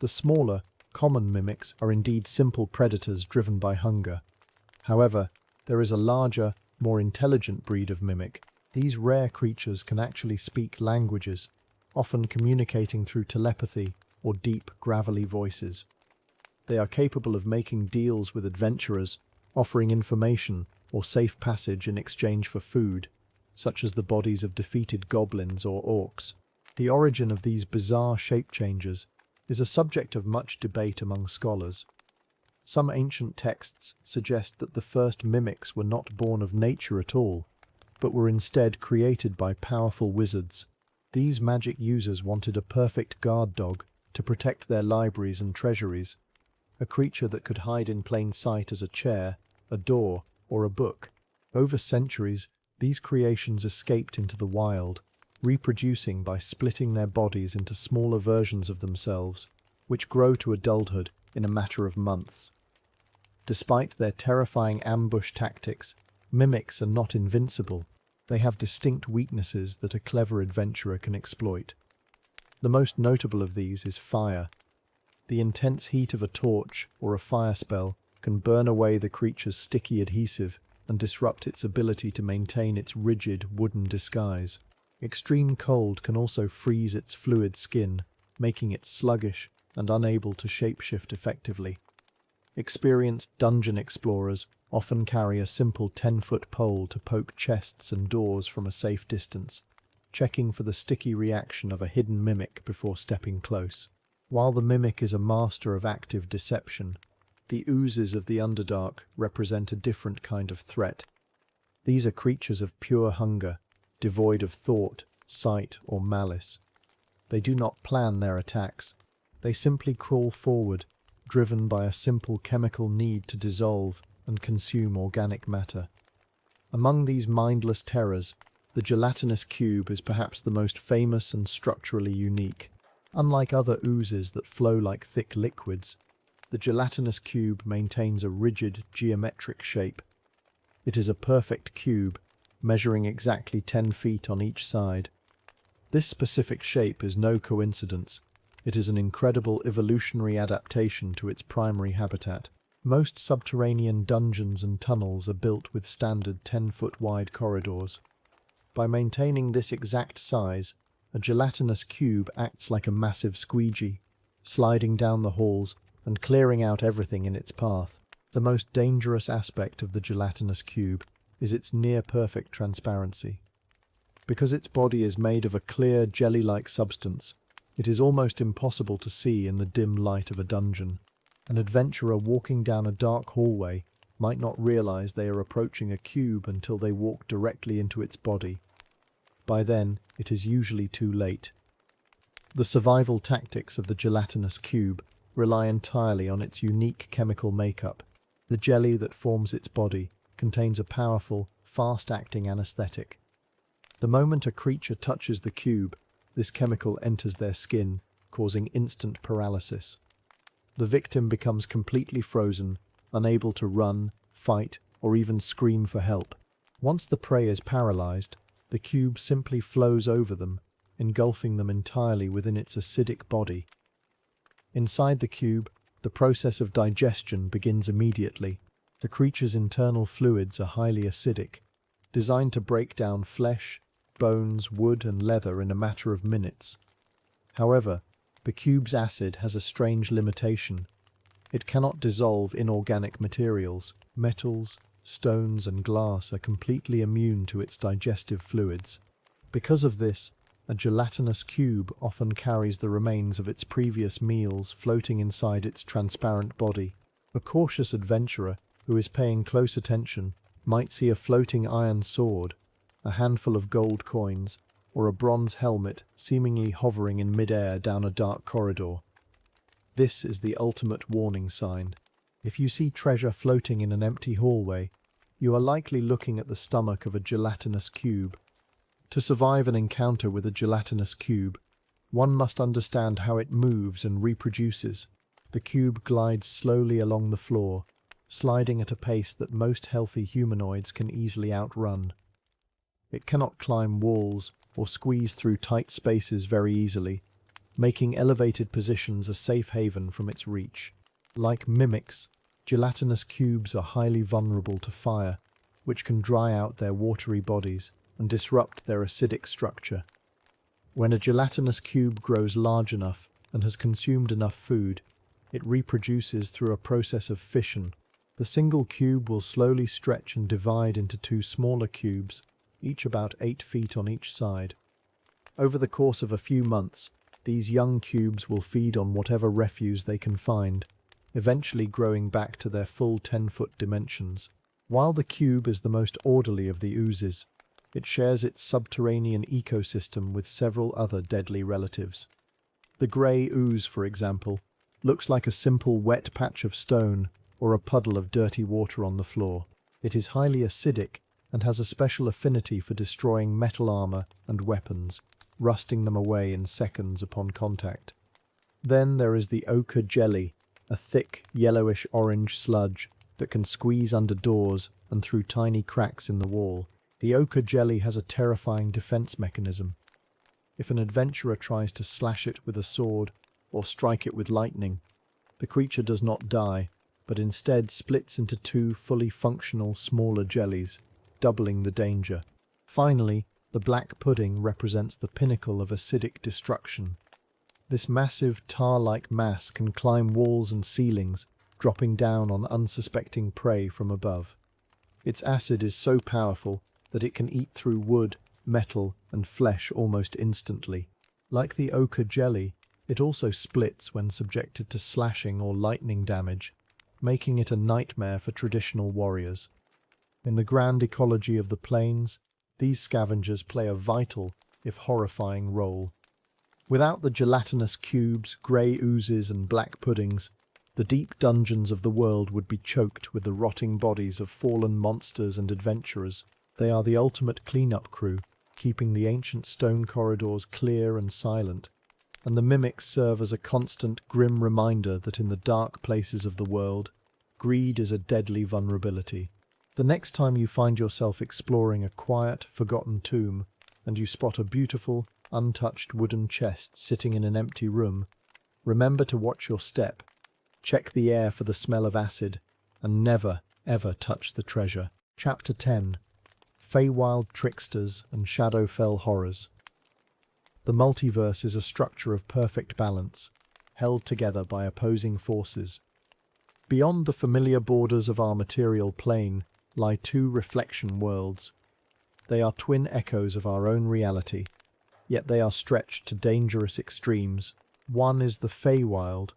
The smaller, common Mimics are indeed simple predators driven by hunger. However, there is a larger, more intelligent breed of Mimic. These rare creatures can actually speak languages, often communicating through telepathy or deep, gravelly voices. They are capable of making deals with adventurers, offering information or safe passage in exchange for food, such as the bodies of defeated goblins or orcs. The origin of these bizarre shape changes is a subject of much debate among scholars. Some ancient texts suggest that the first Mimics were not born of nature at all, but were instead created by powerful wizards. These magic users wanted a perfect guard dog to protect their libraries and treasuries, a creature that could hide in plain sight as a chair, a door, or a book. Over centuries, these creations escaped into the wild, reproducing by splitting their bodies into smaller versions of themselves, which grow to adulthood in a matter of months. Despite their terrifying ambush tactics, Mimics are not invincible. They have distinct weaknesses that a clever adventurer can exploit. The most notable of these is fire. The intense heat of a torch or a fire spell can burn away the creature's sticky adhesive and disrupt its ability to maintain its rigid wooden disguise. Extreme cold can also freeze its fluid skin, making it sluggish and unable to shapeshift effectively. Experienced dungeon explorers often carry a simple 10-foot pole to poke chests and doors from a safe distance, checking for the sticky reaction of a hidden Mimic before stepping close. While the Mimic is a master of active deception, the Oozes of the Underdark represent a different kind of threat. These are creatures of pure hunger, devoid of thought, sight, or malice. They do not plan their attacks. They simply crawl forward, driven by a simple chemical need to dissolve and consume organic matter. Among these mindless terrors, the gelatinous cube is perhaps the most famous and structurally unique. Unlike other oozes that flow like thick liquids, the gelatinous cube maintains a rigid, geometric shape. It is a perfect cube, measuring exactly 10 feet on each side. This specific shape is no coincidence. It is an incredible evolutionary adaptation to its primary habitat. Most subterranean dungeons and tunnels are built with standard 10-foot wide corridors. By maintaining this exact size, a gelatinous cube acts like a massive squeegee, sliding down the halls and clearing out everything in its path. The most dangerous aspect of the gelatinous cube is its near-perfect transparency. Because its body is made of a clear, jelly-like substance, it is almost impossible to see in the dim light of a dungeon. An adventurer walking down a dark hallway might not realize they are approaching a cube until they walk directly into its body. By then, it is usually too late. The survival tactics of the gelatinous cube rely entirely on its unique chemical makeup. The jelly that forms its body contains a powerful, fast-acting anesthetic. The moment a creature touches the cube, this chemical enters their skin, causing instant paralysis. The victim becomes completely frozen, unable to run, fight, or even scream for help. Once the prey is paralyzed, the cube simply flows over them, engulfing them entirely within its acidic body. Inside the cube, the process of digestion begins immediately. The creature's internal fluids are highly acidic, designed to break down flesh, bones, wood, and leather in a matter of minutes. However, the cube's acid has a strange limitation. It cannot dissolve inorganic materials. Metals, stones, and glass are completely immune to its digestive fluids. Because of this, a gelatinous cube often carries the remains of its previous meals floating inside its transparent body. A cautious adventurer who is paying close attention might see a floating iron sword, a handful of gold coins, or a bronze helmet seemingly hovering in mid-air down a dark corridor. This is the ultimate warning sign. If you see treasure floating in an empty hallway, you are likely looking at the stomach of a gelatinous cube. To survive an encounter with a gelatinous cube, one must understand how it moves and reproduces. The cube glides slowly along the floor, sliding at a pace that most healthy humanoids can easily outrun. It cannot climb walls or squeeze through tight spaces very easily, making elevated positions a safe haven from its reach. Like mimics, gelatinous cubes are highly vulnerable to fire, which can dry out their watery bodies and disrupt their acidic structure. When a gelatinous cube grows large enough and has consumed enough food, it reproduces through a process of fission. The single cube will slowly stretch and divide into two smaller cubes, each about 8 feet on each side. Over the course of a few months, these young cubes will feed on whatever refuse they can find, eventually growing back to their full 10-foot dimensions. While the cube is the most orderly of the oozes, it shares its subterranean ecosystem with several other deadly relatives. The grey ooze, for example, looks like a simple wet patch of stone or a puddle of dirty water on the floor. It is highly acidic and has a special affinity for destroying metal armor and weapons, rusting them away in seconds upon contact. Then there is the ochre jelly, a thick, yellowish-orange sludge that can squeeze under doors and through tiny cracks in the wall. The ochre jelly has a terrifying defense mechanism. If an adventurer tries to slash it with a sword or strike it with lightning, the creature does not die, but instead splits into two fully functional smaller jellies, doubling the danger. Finally, the black pudding represents the pinnacle of acidic destruction. This massive tar-like mass can climb walls and ceilings, dropping down on unsuspecting prey from above. Its acid is so powerful that it can eat through wood, metal, and flesh almost instantly. Like the ochre jelly, it also splits when subjected to slashing or lightning damage, making it a nightmare for traditional warriors. In the grand ecology of the plains, these scavengers play a vital, if horrifying, role. Without the gelatinous cubes, grey oozes, and black puddings, the deep dungeons of the world would be choked with the rotting bodies of fallen monsters and adventurers. They are the ultimate cleanup crew, keeping the ancient stone corridors clear and silent, and the mimics serve as a constant, grim reminder that in the dark places of the world, greed is a deadly vulnerability. The next time you find yourself exploring a quiet, forgotten tomb, and you spot a beautiful, untouched wooden chest sitting in an empty room, remember to watch your step, check the air for the smell of acid, and never, ever touch the treasure. Chapter 10. Feywild Tricksters and Shadowfell Horrors. The multiverse is a structure of perfect balance, held together by opposing forces. Beyond the familiar borders of our material plane lie two reflection worlds. They are twin echoes of our own reality, yet they are stretched to dangerous extremes. One is the Feywild,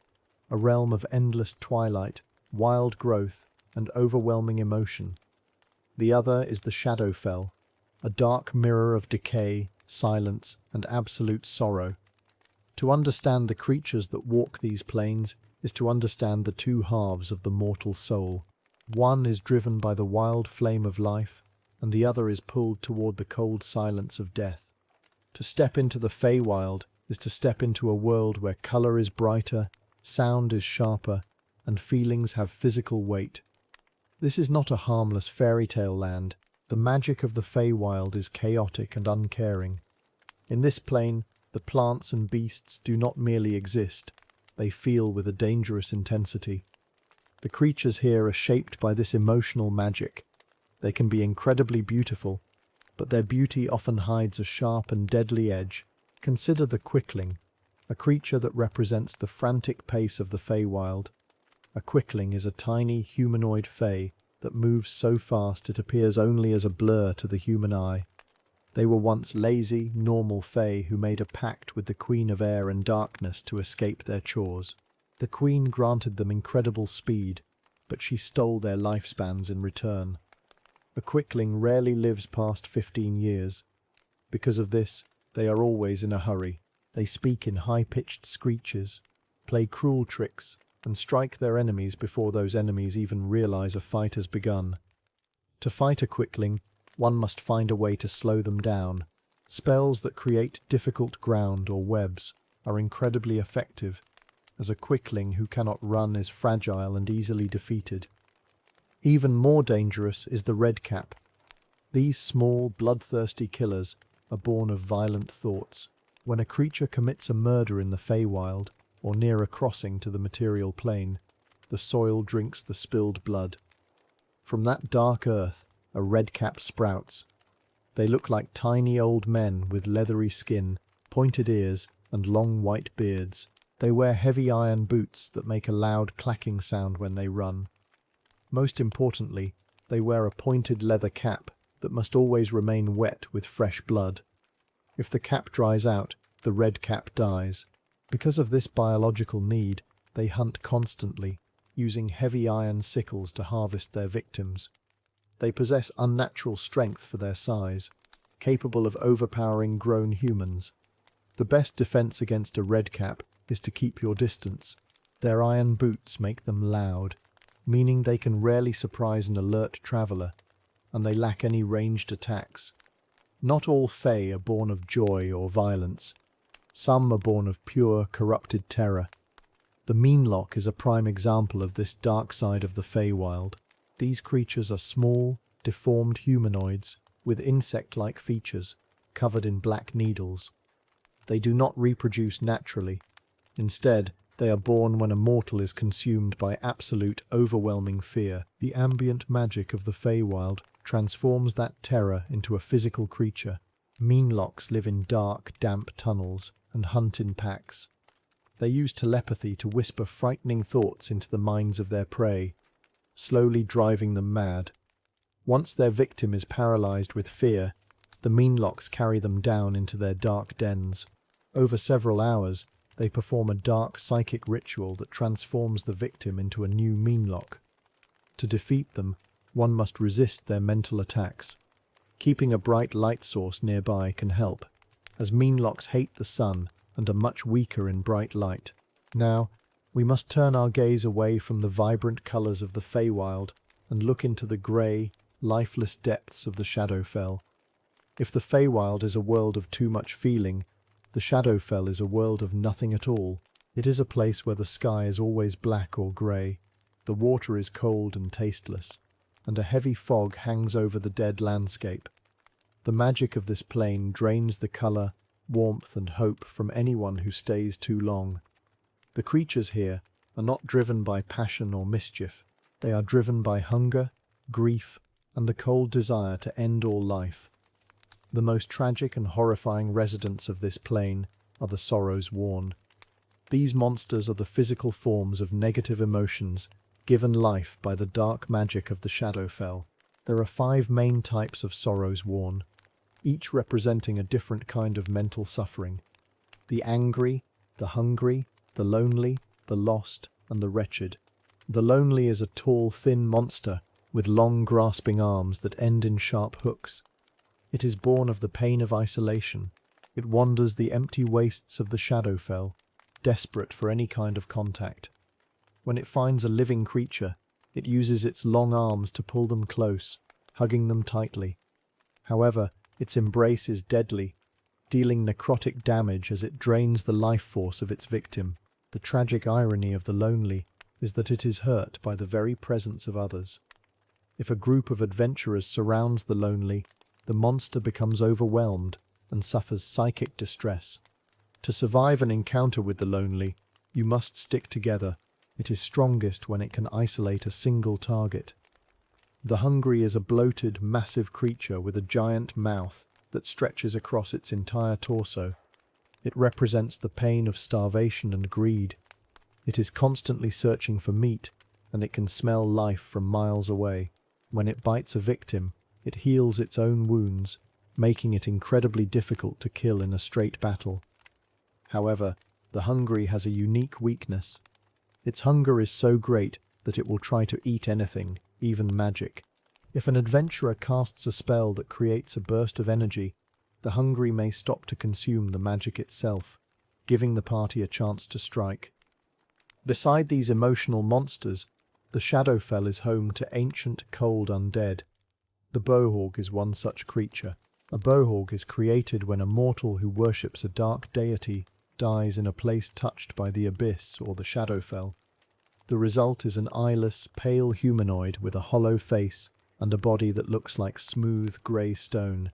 a realm of endless twilight, wild growth, and overwhelming emotion. The other is the Shadowfell, a dark mirror of decay, silence, and absolute sorrow. To understand the creatures that walk these planes is to understand the two halves of the mortal soul. One is driven by the wild flame of life, and the other is pulled toward the cold silence of death. To step into the Feywild is to step into a world where color is brighter, sound is sharper, and feelings have physical weight. This is not a harmless fairy tale land. The magic of the Feywild is chaotic and uncaring. In this plane, the plants and beasts do not merely exist, they feel with a dangerous intensity. The creatures here are shaped by this emotional magic. They can be incredibly beautiful, but their beauty often hides a sharp and deadly edge. Consider the Quickling, a creature that represents the frantic pace of the Feywild. A Quickling is a tiny humanoid fey that moves so fast it appears only as a blur to the human eye. They were once lazy, normal fey who made a pact with the Queen of Air and Darkness to escape their chores. The Queen granted them incredible speed, but she stole their lifespans in return. A Quickling rarely lives past 15 years. Because of this, they are always in a hurry. They speak in high-pitched screeches, play cruel tricks, and strike their enemies before those enemies even realize a fight has begun. To fight a Quickling, one must find a way to slow them down. Spells that create difficult ground or webs are incredibly effective, as a Quickling who cannot run is fragile and easily defeated. Even more dangerous is the Redcap. These small, bloodthirsty killers are born of violent thoughts. When a creature commits a murder in the Feywild, or near a crossing to the material plane, the soil drinks the spilled blood. From that dark earth, a redcap sprouts. They look like tiny old men with leathery skin, pointed ears, and long white beards. They wear heavy iron boots that make a loud clacking sound when they run. Most importantly, they wear a pointed leather cap that must always remain wet with fresh blood. If the cap dries out, the redcap dies. Because of this biological need, they hunt constantly, using heavy iron sickles to harvest their victims. They possess unnatural strength for their size, capable of overpowering grown humans. The best defense against a redcap is to keep your distance. Their iron boots make them loud, meaning they can rarely surprise an alert traveler, and they lack any ranged attacks. Not all Fey are born of joy or violence. Some are born of pure, corrupted terror. The Meanlock is a prime example of this dark side of the Feywild. These creatures are small, deformed humanoids with insect-like features, covered in black needles. They do not reproduce naturally. Instead, they are born when a mortal is consumed by absolute, overwhelming fear. The ambient magic of the Feywild transforms that terror into a physical creature. Meanlocks live in dark, damp tunnels and hunt in packs. They use telepathy to whisper frightening thoughts into the minds of their prey, slowly driving them mad. Once their victim is paralyzed with fear, the Meanlocks carry them down into their dark dens. Over several hours, they perform a dark psychic ritual that transforms the victim into a new Meanlock. To defeat them, one must resist their mental attacks. Keeping a bright light source nearby can help, as Meanlocks hate the sun and are much weaker in bright light. Now, we must turn our gaze away from the vibrant colors of the Feywild and look into the grey, lifeless depths of the Shadowfell. If the Feywild is a world of too much feeling, the Shadowfell is a world of nothing at all. It is a place where the sky is always black or grey, the water is cold and tasteless, and a heavy fog hangs over the dead landscape. The magic of this plane drains the color, warmth, and hope from anyone who stays too long. The creatures here are not driven by passion or mischief. They are driven by hunger, grief, and the cold desire to end all life. The most tragic and horrifying residents of this plane are the Sorrows Worn. These monsters are the physical forms of negative emotions given life by the dark magic of the Shadowfell. There are 5 main types of sorrows worn, each representing a different kind of mental suffering. The angry, the hungry, the lonely, the lost, and the wretched. The lonely is a tall, thin monster with long, grasping arms that end in sharp hooks. It is born of the pain of isolation. It wanders the empty wastes of the Shadowfell, desperate for any kind of contact. When it finds a living creature, it uses its long arms to pull them close, hugging them tightly. However, its embrace is deadly, dealing necrotic damage as it drains the life force of its victim. The tragic irony of the lonely is that it is hurt by the very presence of others. If a group of adventurers surrounds the lonely, the monster becomes overwhelmed and suffers psychic distress. To survive an encounter with the lonely, you must stick together. It is strongest when it can isolate a single target. The hungry is a bloated, massive creature with a giant mouth that stretches across its entire torso. It represents the pain of starvation and greed. It is constantly searching for meat, and it can smell life from miles away. When it bites a victim, it heals its own wounds, making it incredibly difficult to kill in a straight battle. However, the hungry has a unique weakness. Its hunger is so great that it will try to eat anything, even magic. If an adventurer casts a spell that creates a burst of energy, the hungry may stop to consume the magic itself, giving the party a chance to strike. Beside these emotional monsters, the Shadowfell is home to ancient, cold undead. The Bohorg is one such creature. A Bohorg is created when a mortal who worships a dark deity dies in a place touched by the abyss or the Shadowfell. The result is an eyeless, pale humanoid with a hollow face and a body that looks like smooth, grey stone.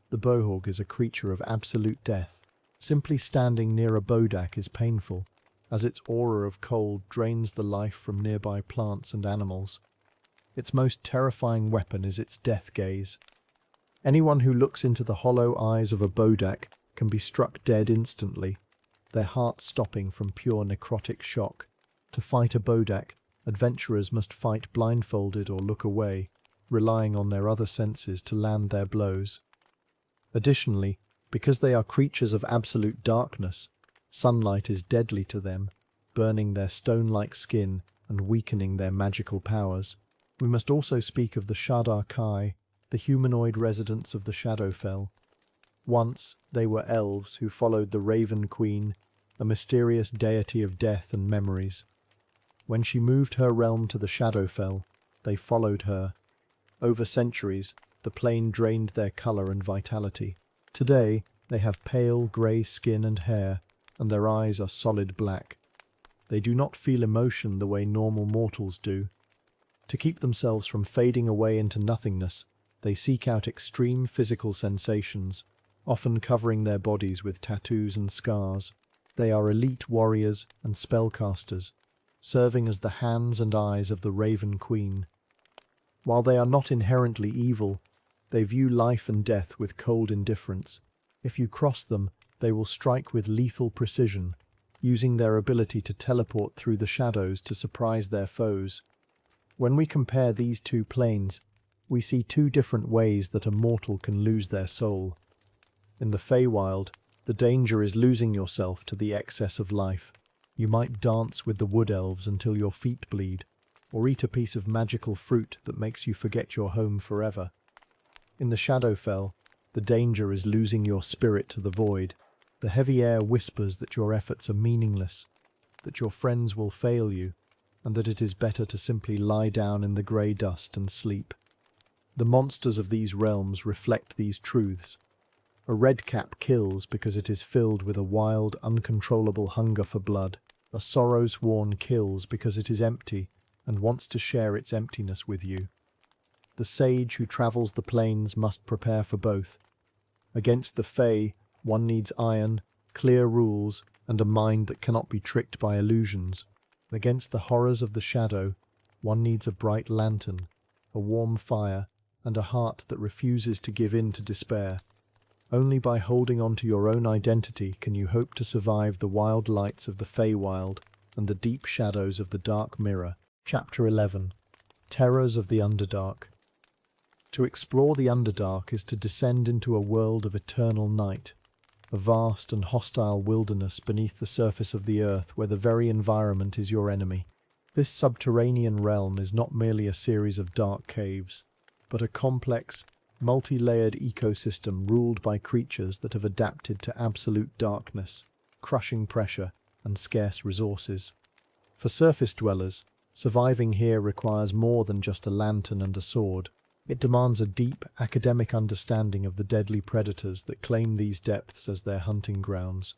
The Bohorg is a creature of absolute death. Simply standing near a bodak is painful, as its aura of cold drains the life from nearby plants and animals. Its most terrifying weapon is its death gaze. Anyone who looks into the hollow eyes of a bodak can be struck dead instantly, their heart stopping from pure necrotic shock. To fight a bodak, adventurers must fight blindfolded or look away, relying on their other senses to land their blows. Additionally, because they are creatures of absolute darkness, sunlight is deadly to them, burning their stone-like skin and weakening their magical powers. We must also speak of the Shadowfell, the humanoid residents of the Shadowfell. Once, they were elves who followed the Raven Queen, a mysterious deity of death and memories. When she moved her realm to the Shadowfell, they followed her. Over centuries, the plane drained their color and vitality. Today, they have pale grey skin and hair, and their eyes are solid black. They do not feel emotion the way normal mortals do. To keep themselves from fading away into nothingness, they seek out extreme physical sensations, often covering their bodies with tattoos and scars. They are elite warriors and spellcasters, serving as the hands and eyes of the Raven Queen. While they are not inherently evil, they view life and death with cold indifference. If you cross them, they will strike with lethal precision, using their ability to teleport through the shadows to surprise their foes. When we compare these two planes, we see two different ways that a mortal can lose their soul. In the Feywild, the danger is losing yourself to the excess of life. You might dance with the wood elves until your feet bleed, or eat a piece of magical fruit that makes you forget your home forever. In the Shadowfell, the danger is losing your spirit to the void. The heavy air whispers that your efforts are meaningless, that your friends will fail you, and that it is better to simply lie down in the grey dust and sleep. The monsters of these realms reflect these truths. A redcap kills because it is filled with a wild, uncontrollable hunger for blood. A sorrow-sworn kills because it is empty and wants to share its emptiness with you. The sage who travels the plains must prepare for both. Against the Fey, one needs iron, clear rules, and a mind that cannot be tricked by illusions. Against the horrors of the shadow, one needs a bright lantern, a warm fire, and a heart that refuses to give in to despair. Only by holding on to your own identity can you hope to survive the wild lights of the Feywild and the deep shadows of the dark mirror. Chapter 11. Terrors of the Underdark. To explore the Underdark is to descend into a world of eternal night, a vast and hostile wilderness beneath the surface of the earth where the very environment is your enemy. This subterranean realm is not merely a series of dark caves, but a complex, multi-layered ecosystem ruled by creatures that have adapted to absolute darkness, crushing pressure, and scarce resources. For surface dwellers, surviving here requires more than just a lantern and a sword. It demands a deep, academic understanding of the deadly predators that claim these depths as their hunting grounds.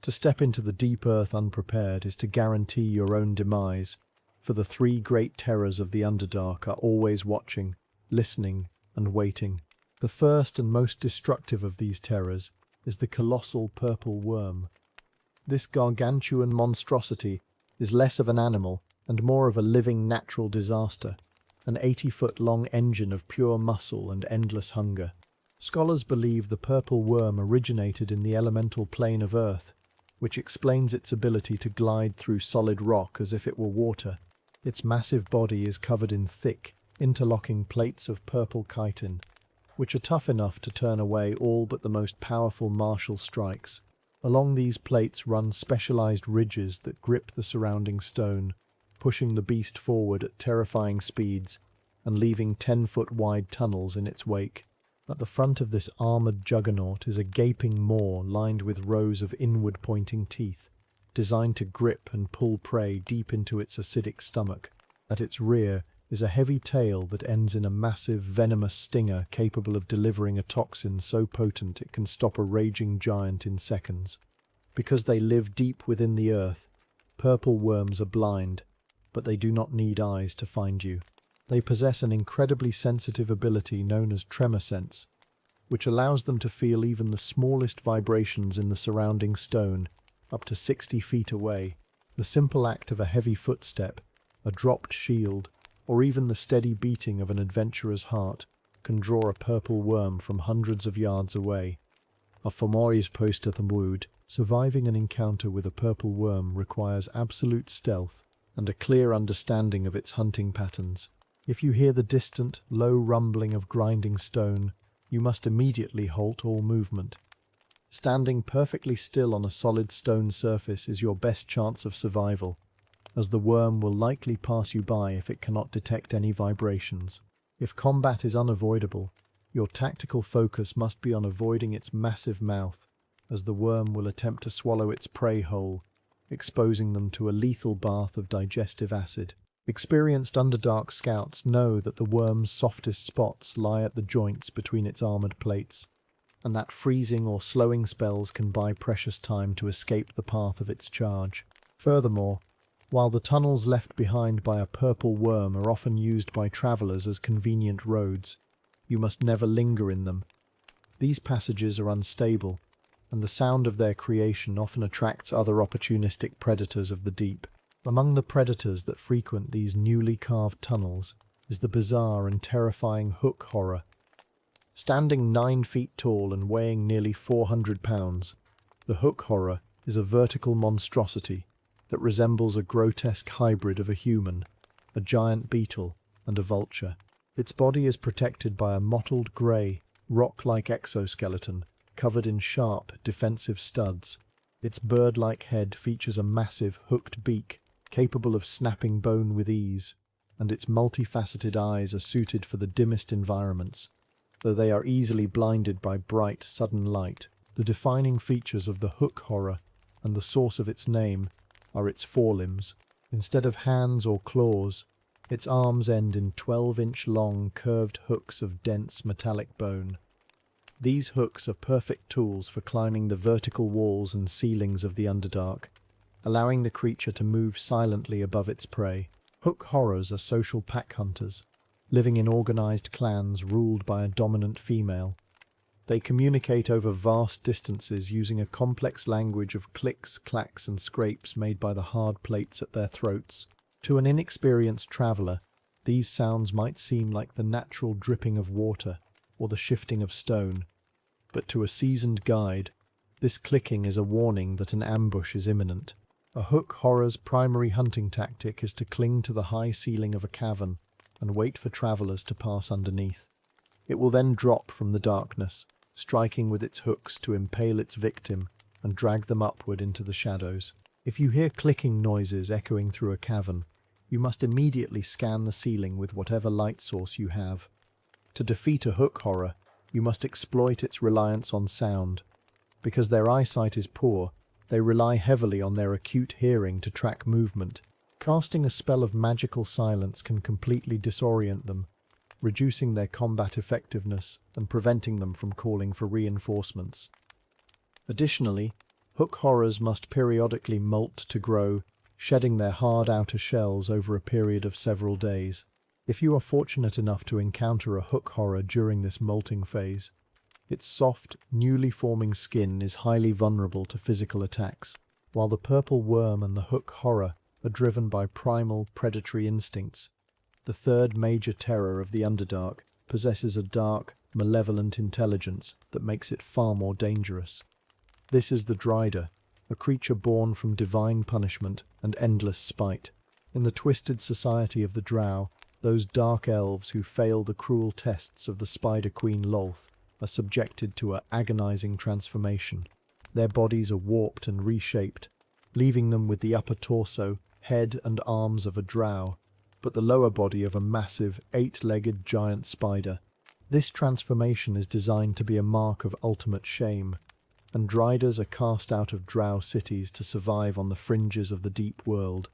To step into the deep earth unprepared is to guarantee your own demise, for the three great terrors of the Underdark are always watching, listening, and waiting. The first and most destructive of these terrors is the colossal purple worm. This gargantuan monstrosity is less of an animal and more of a living natural disaster, an 80-foot-long engine of pure muscle and endless hunger. Scholars believe the purple worm originated in the elemental plane of Earth, which explains its ability to glide through solid rock as if it were water. Its massive body is covered in thick, interlocking plates of purple chitin, which are tough enough to turn away all but the most powerful martial strikes. Along these plates run specialized ridges that grip the surrounding stone, pushing the beast forward at terrifying speeds and leaving 10-foot-wide tunnels in its wake. At the front of this armored juggernaut is a gaping maw lined with rows of inward-pointing teeth, designed to grip and pull prey deep into its acidic stomach. At its rear is a heavy tail that ends in a massive, venomous stinger capable of delivering a toxin so potent it can stop a raging giant in seconds. Because they live deep within the earth, purple worms are blind, but they do not need eyes to find you. They possess an incredibly sensitive ability known as tremor sense, which allows them to feel even the smallest vibrations in the surrounding stone, up to 60 feet away. The simple act of a heavy footstep, a dropped shield, or even the steady beating of an adventurer's heart can draw a purple worm from hundreds of yards away. A Fomori's post-Wood, surviving an encounter with a purple worm requires absolute stealth and a clear understanding of its hunting patterns. If you hear the distant, low rumbling of grinding stone, you must immediately halt all movement. Standing perfectly still on a solid stone surface is your best chance of survival, as the worm will likely pass you by if it cannot detect any vibrations. If combat is unavoidable, your tactical focus must be on avoiding its massive mouth, as the worm will attempt to swallow its prey whole, exposing them to a lethal bath of digestive acid. Experienced Underdark scouts know that the worm's softest spots lie at the joints between its armored plates, and that freezing or slowing spells can buy precious time to escape the path of its charge. Furthermore, while the tunnels left behind by a purple worm are often used by travelers as convenient roads, you must never linger in them. These passages are unstable, and the sound of their creation often attracts other opportunistic predators of the deep. Among the predators that frequent these newly carved tunnels is the bizarre and terrifying hook horror. Standing 9 feet tall and weighing nearly 400 pounds, the hook horror is a vertical monstrosity that resembles a grotesque hybrid of a human, a giant beetle, and a vulture. Its body is protected by a mottled grey, rock-like exoskeleton covered in sharp, defensive studs. Its bird-like head features a massive, hooked beak capable of snapping bone with ease, and its multifaceted eyes are suited for the dimmest environments, though they are easily blinded by bright, sudden light. The defining features of the hook horror, and the source of its name, are its forelimbs. Instead of hands or claws, its arms end in 12-inch long, curved hooks of dense, metallic bone. These hooks are perfect tools for climbing the vertical walls and ceilings of the Underdark, allowing the creature to move silently above its prey. Hook horrors are social pack hunters, living in organized clans ruled by a dominant female. They communicate over vast distances using a complex language of clicks, clacks, and scrapes made by the hard plates at their throats. To an inexperienced traveler, these sounds might seem like the natural dripping of water or the shifting of stone, but to a seasoned guide, this clicking is a warning that an ambush is imminent. A hook horror's primary hunting tactic is to cling to the high ceiling of a cavern and wait for travelers to pass underneath. It will then drop from the darkness, striking with its hooks to impale its victim and drag them upward into the shadows. If you hear clicking noises echoing through a cavern, you must immediately scan the ceiling with whatever light source you have. To defeat a hook horror, you must exploit its reliance on sound. Because their eyesight is poor, they rely heavily on their acute hearing to track movement. Casting a spell of magical silence can completely disorient them, reducing their combat effectiveness and preventing them from calling for reinforcements. Additionally, hook horrors must periodically molt to grow, shedding their hard outer shells over a period of several days. If you are fortunate enough to encounter a hook horror during this molting phase, its soft, newly forming skin is highly vulnerable to physical attacks. While the purple worm and the hook horror are driven by primal predatory instincts, the third major terror of the Underdark possesses a dark, malevolent intelligence that makes it far more dangerous. This is the Drider, a creature born from divine punishment and endless spite. In the twisted society of the Drow, those dark elves who fail the cruel tests of the Spider Queen Lolth are subjected to an agonizing transformation. Their bodies are warped and reshaped, leaving them with the upper torso, head and arms of a drow, but the lower body of a massive, eight-legged giant spider. This transformation is designed to be a mark of ultimate shame, and Driders are cast out of drow cities to survive on the fringes of the deep world.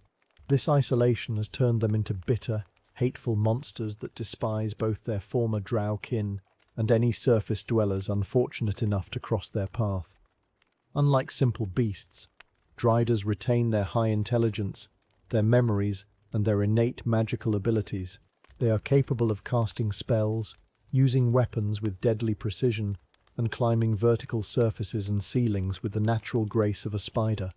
This isolation has turned them into bitter, hateful monsters that despise both their former drow kin and any surface dwellers unfortunate enough to cross their path. Unlike simple beasts, Driders retain their high intelligence, their memories, and their innate magical abilities. They are capable of casting spells, using weapons with deadly precision, and climbing vertical surfaces and ceilings with the natural grace of a spider.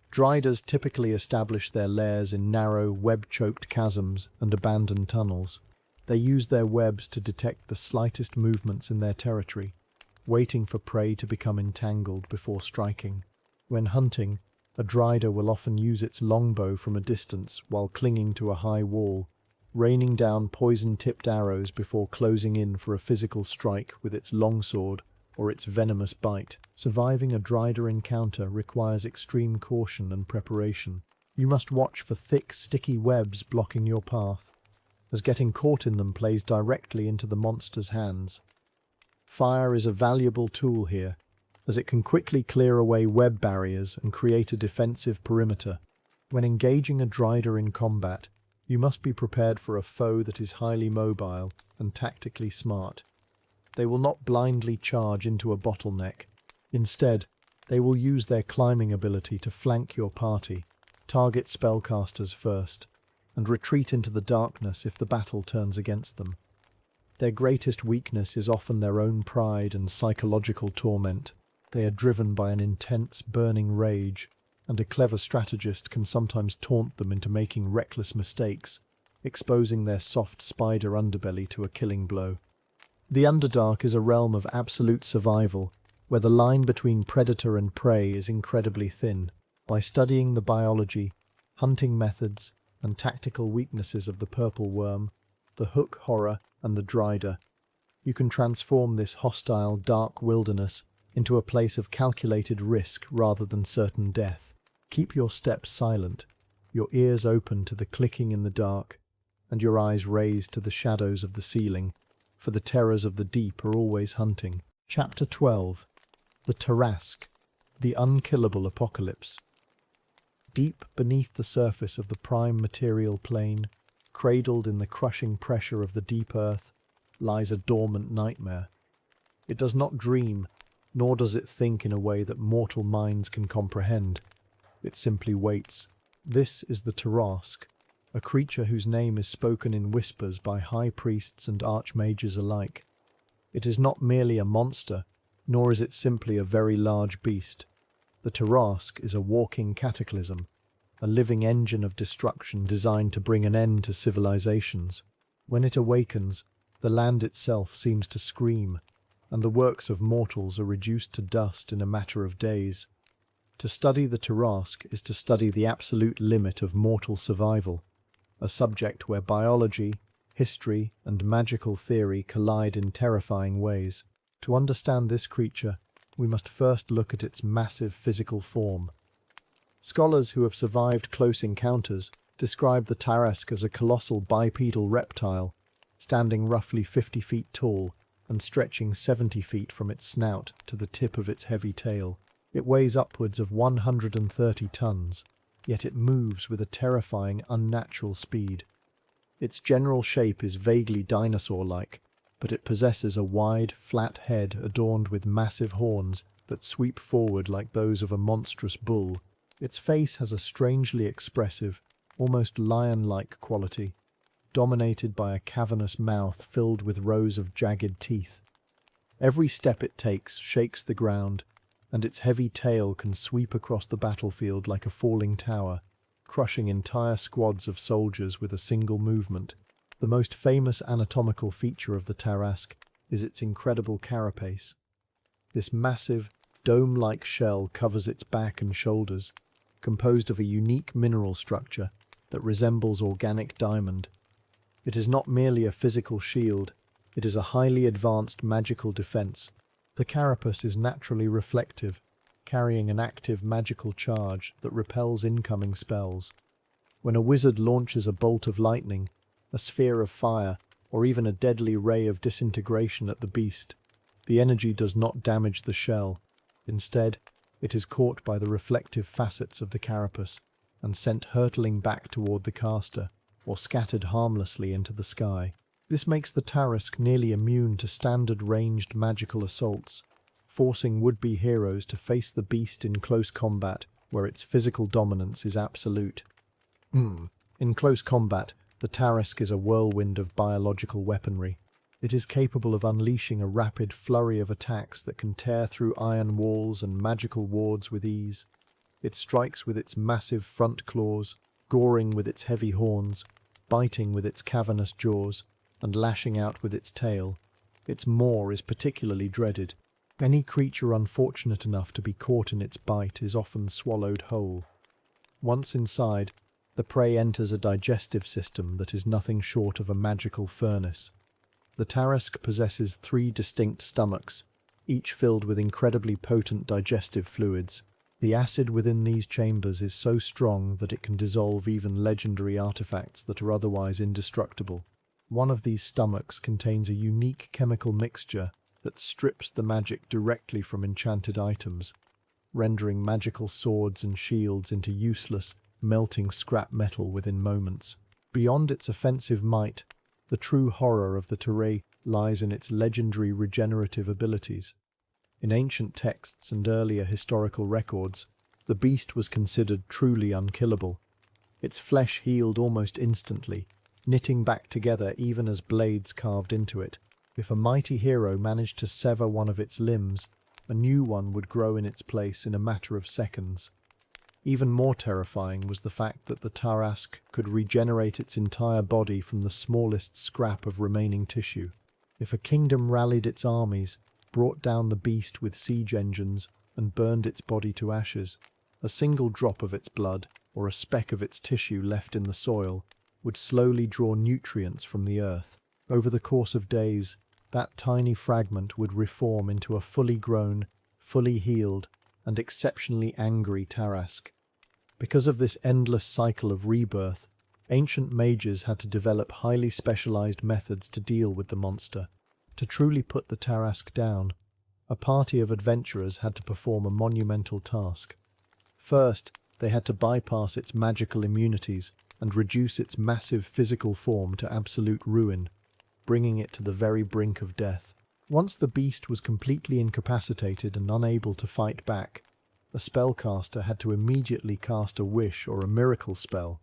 Driders typically establish their lairs in narrow, web-choked chasms and abandoned tunnels. They use their webs to detect the slightest movements in their territory, waiting for prey to become entangled before striking. When hunting, a Drider will often use its longbow from a distance while clinging to a high wall, raining down poison-tipped arrows before closing in for a physical strike with its longsword or its venomous bite. Surviving a Drider encounter requires extreme caution and preparation. You must watch for thick, sticky webs blocking your path, as getting caught in them plays directly into the monster's hands. Fire is a valuable tool here, as it can quickly clear away web barriers and create a defensive perimeter. When engaging a Drider in combat, you must be prepared for a foe that is highly mobile and tactically smart. They will not blindly charge into a bottleneck. Instead, they will use their climbing ability to flank your party, target spellcasters first, and retreat into the darkness if the battle turns against them. Their greatest weakness is often their own pride and psychological torment. They are driven by an intense, burning rage, and a clever strategist can sometimes taunt them into making reckless mistakes, exposing their soft spider underbelly to a killing blow. The Underdark is a realm of absolute survival, where the line between predator and prey is incredibly thin. By studying the biology, hunting methods, and tactical weaknesses of the purple worm, the hook horror, and the Drider, you can transform this hostile, dark wilderness into a place of calculated risk rather than certain death. Keep your steps silent, your ears open to the clicking in the dark, and your eyes raised to the shadows of the ceiling, for the terrors of the deep are always hunting. Chapter 12. The Tarrasque, the Unkillable Apocalypse. Deep beneath the surface of the prime material plane, cradled in the crushing pressure of the deep earth, lies a dormant nightmare. It does not dream, nor does it think in a way that mortal minds can comprehend. It simply waits. This is the Tarrasque, a creature whose name is spoken in whispers by high priests and archmages alike. It is not merely a monster, nor is it simply a very large beast. The Tarrasque is a walking cataclysm, a living engine of destruction designed to bring an end to civilizations. When it awakens, the land itself seems to scream, and the works of mortals are reduced to dust in a matter of days. To study the Tarrasque is to study the absolute limit of mortal survival, a subject where biology, history, and magical theory collide in terrifying ways. To understand this creature, we must first look at its massive physical form. Scholars who have survived close encounters describe the Tarrasque as a colossal bipedal reptile, standing roughly 50 feet tall and stretching 70 feet from its snout to the tip of its heavy tail. It weighs upwards of 130 tons, yet it moves with a terrifying unnatural speed. Its general shape is vaguely dinosaur-like, but it possesses a wide, flat head adorned with massive horns that sweep forward like those of a monstrous bull. Its face has a strangely expressive, almost lion-like quality, dominated by a cavernous mouth filled with rows of jagged teeth. Every step it takes shakes the ground, and its heavy tail can sweep across the battlefield like a falling tower, crushing entire squads of soldiers with a single movement. The most famous anatomical feature of the Tarrasque is its incredible carapace. This massive, dome-like shell covers its back and shoulders, composed of a unique mineral structure that resembles organic diamond. It is not merely a physical shield, it is a highly advanced magical defense. The carapace is naturally reflective, carrying an active magical charge that repels incoming spells. When a wizard launches a bolt of lightning, a sphere of fire, or even a deadly ray of disintegration at the beast, the energy does not damage the shell. Instead, it is caught by the reflective facets of the carapace and sent hurtling back toward the caster, or scattered harmlessly into the sky. This makes the Tarrasque nearly immune to standard ranged magical assaults, forcing would-be heroes to face the beast in close combat where its physical dominance is absolute. In close combat, the Tarrasque is a whirlwind of biological weaponry. It is capable of unleashing a rapid flurry of attacks that can tear through iron walls and magical wards with ease. It strikes with its massive front claws, goring with its heavy horns, biting with its cavernous jaws, and lashing out with its tail. Its maw is particularly dreaded. Any creature unfortunate enough to be caught in its bite is often swallowed whole. Once inside, the prey enters a digestive system that is nothing short of a magical furnace. The Tarrasque possesses 3 distinct stomachs, each filled with incredibly potent digestive fluids. The acid within these chambers is so strong that it can dissolve even legendary artifacts that are otherwise indestructible. One of these stomachs contains a unique chemical mixture that strips the magic directly from enchanted items, rendering magical swords and shields into useless, melting scrap metal within moments. Beyond its offensive might, the true horror of the Tarrasque lies in its legendary regenerative abilities. In ancient texts and earlier historical records, the beast was considered truly unkillable. Its flesh healed almost instantly, knitting back together even as blades carved into it. If a mighty hero managed to sever one of its limbs, a new one would grow in its place in a matter of seconds. Even more terrifying was the fact that the Tarrasque could regenerate its entire body from the smallest scrap of remaining tissue. If a kingdom rallied its armies, brought down the beast with siege engines, and burned its body to ashes, a single drop of its blood, or a speck of its tissue left in the soil, would slowly draw nutrients from the earth. Over the course of days, that tiny fragment would reform into a fully grown, fully healed, and exceptionally angry Tarrasque. Because of this endless cycle of rebirth, ancient mages had to develop highly specialized methods to deal with the monster. To truly put the Tarrasque down, a party of adventurers had to perform a monumental task. First, they had to bypass its magical immunities and reduce its massive physical form to absolute ruin, bringing it to the very brink of death. Once the beast was completely incapacitated and unable to fight back, a spellcaster had to immediately cast a wish or a miracle spell.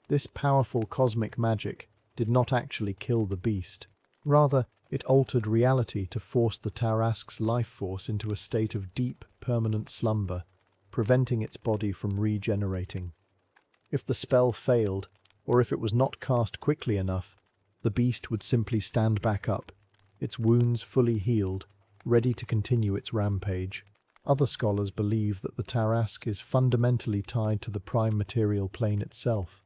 This powerful cosmic magic did not actually kill the beast. Rather, it altered reality to force the Tarrasque's life force into a state of deep, permanent slumber, preventing its body from regenerating. If the spell failed, or if it was not cast quickly enough, the beast would simply stand back up, its wounds fully healed, ready to continue its rampage. Other scholars believe that the Tarrasque is fundamentally tied to the prime material plane itself,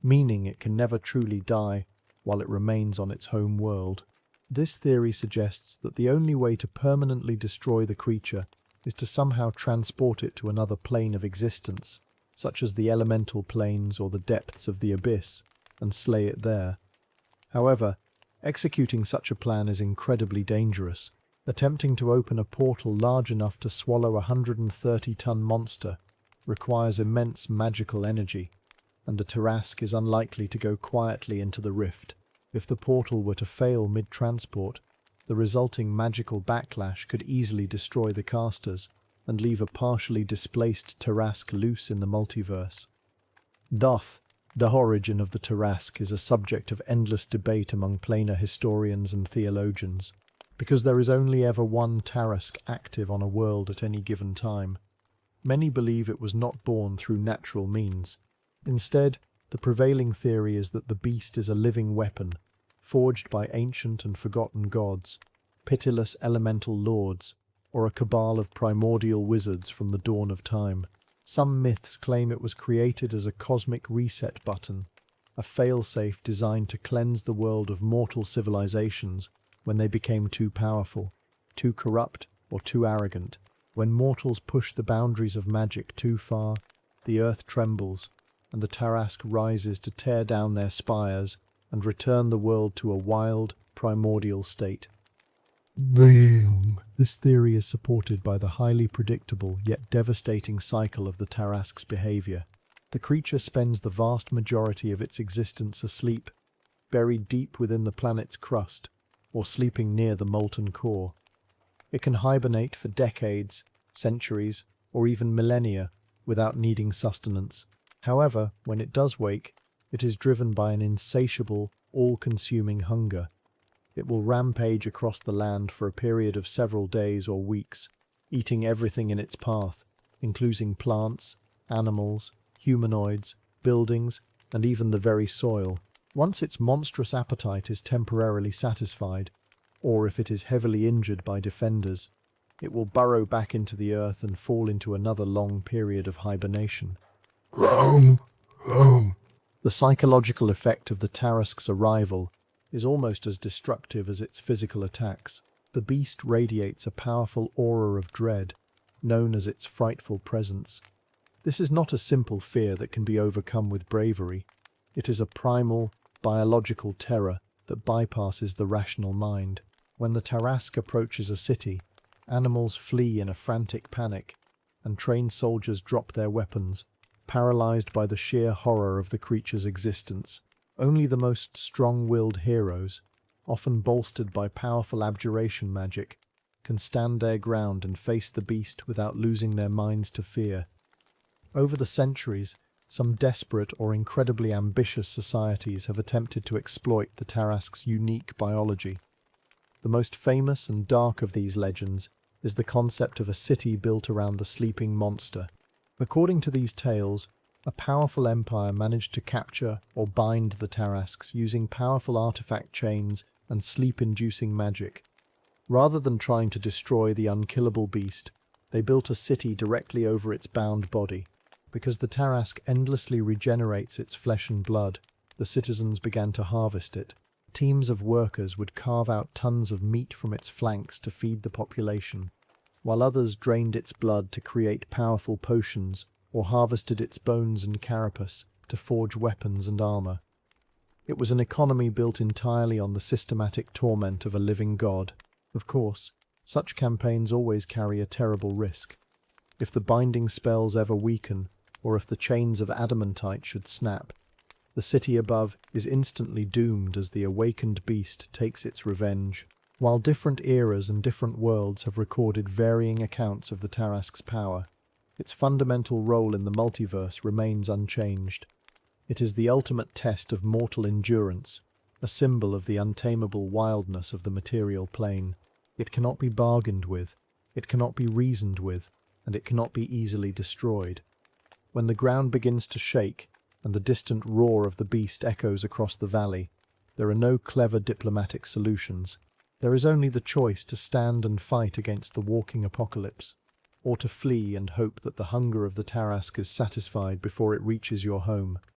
meaning it can never truly die while it remains on its home world. This theory suggests that the only way to permanently destroy the creature is to somehow transport it to another plane of existence, such as the elemental planes or the depths of the abyss, and slay it there. However, executing such a plan is incredibly dangerous. Attempting to open a portal large enough to swallow a 130-ton monster requires immense magical energy, and the Tarrasque is unlikely to go quietly into the rift. If the portal were to fail mid-transport, the resulting magical backlash could easily destroy the casters and leave a partially displaced Tarrasque loose in the multiverse. Thus, the origin of the Tarrasque is a subject of endless debate among planar historians and theologians, because there is only ever one Tarrasque active on a world at any given time. Many believe it was not born through natural means. Instead, the prevailing theory is that the beast is a living weapon, forged by ancient and forgotten gods, pitiless elemental lords, or a cabal of primordial wizards from the dawn of time. Some myths claim it was created as a cosmic reset button, a failsafe designed to cleanse the world of mortal civilizations when they became too powerful, too corrupt, or too arrogant. When mortals push the boundaries of magic too far, the earth trembles, and the Tarrasque rises to tear down their spires and return the world to a wild, primordial state. Boom! This theory is supported by the highly predictable yet devastating cycle of the Tarrasque's behavior. The creature spends the vast majority of its existence asleep, buried deep within the planet's crust, or sleeping near the molten core. It can hibernate for decades, centuries, or even millennia without needing sustenance. However, when it does wake, it is driven by an insatiable, all-consuming hunger. It will rampage across the land for a period of several days or weeks, eating everything in its path, including plants, animals, humanoids, buildings, and even the very soil. Once its monstrous appetite is temporarily satisfied, or if it is heavily injured by defenders, it will burrow back into the earth and fall into another long period of hibernation. The psychological effect of the Tarrasque's arrival is almost as destructive as its physical attacks. The beast radiates a powerful aura of dread, known as its frightful presence. This is not a simple fear that can be overcome with bravery. It is a primal, biological terror that bypasses the rational mind. When the Tarrasque approaches a city, animals flee in a frantic panic, and trained soldiers drop their weapons, paralyzed by the sheer horror of the creature's existence. Only the most strong-willed heroes, often bolstered by powerful abjuration magic, can stand their ground and face the beast without losing their minds to fear. Over the centuries, some desperate or incredibly ambitious societies have attempted to exploit the Tarrasque's unique biology. The most famous and dark of these legends is the concept of a city built around the sleeping monster. According to these tales, a powerful empire managed to capture or bind the Tarrasques using powerful artifact chains and sleep-inducing magic. Rather than trying to destroy the unkillable beast, they built a city directly over its bound body. Because the Tarrasque endlessly regenerates its flesh and blood, the citizens began to harvest it. Teams of workers would carve out tons of meat from its flanks to feed the population, while others drained its blood to create powerful potions or harvested its bones and carapace to forge weapons and armor. It was an economy built entirely on the systematic torment of a living god. Of course, such campaigns always carry a terrible risk. If the binding spells ever weaken, or if the chains of adamantite should snap, the city above is instantly doomed as the awakened beast takes its revenge. While different eras and different worlds have recorded varying accounts of the Tarrasque's power, its fundamental role in the multiverse remains unchanged. It is the ultimate test of mortal endurance, a symbol of the untamable wildness of the material plane. It cannot be bargained with, it cannot be reasoned with, and it cannot be easily destroyed. When the ground begins to shake, and the distant roar of the beast echoes across the valley, there are no clever diplomatic solutions. There is only the choice to stand and fight against the walking apocalypse. or to flee and hope that the hunger of the Tarrasque is satisfied before it reaches your home.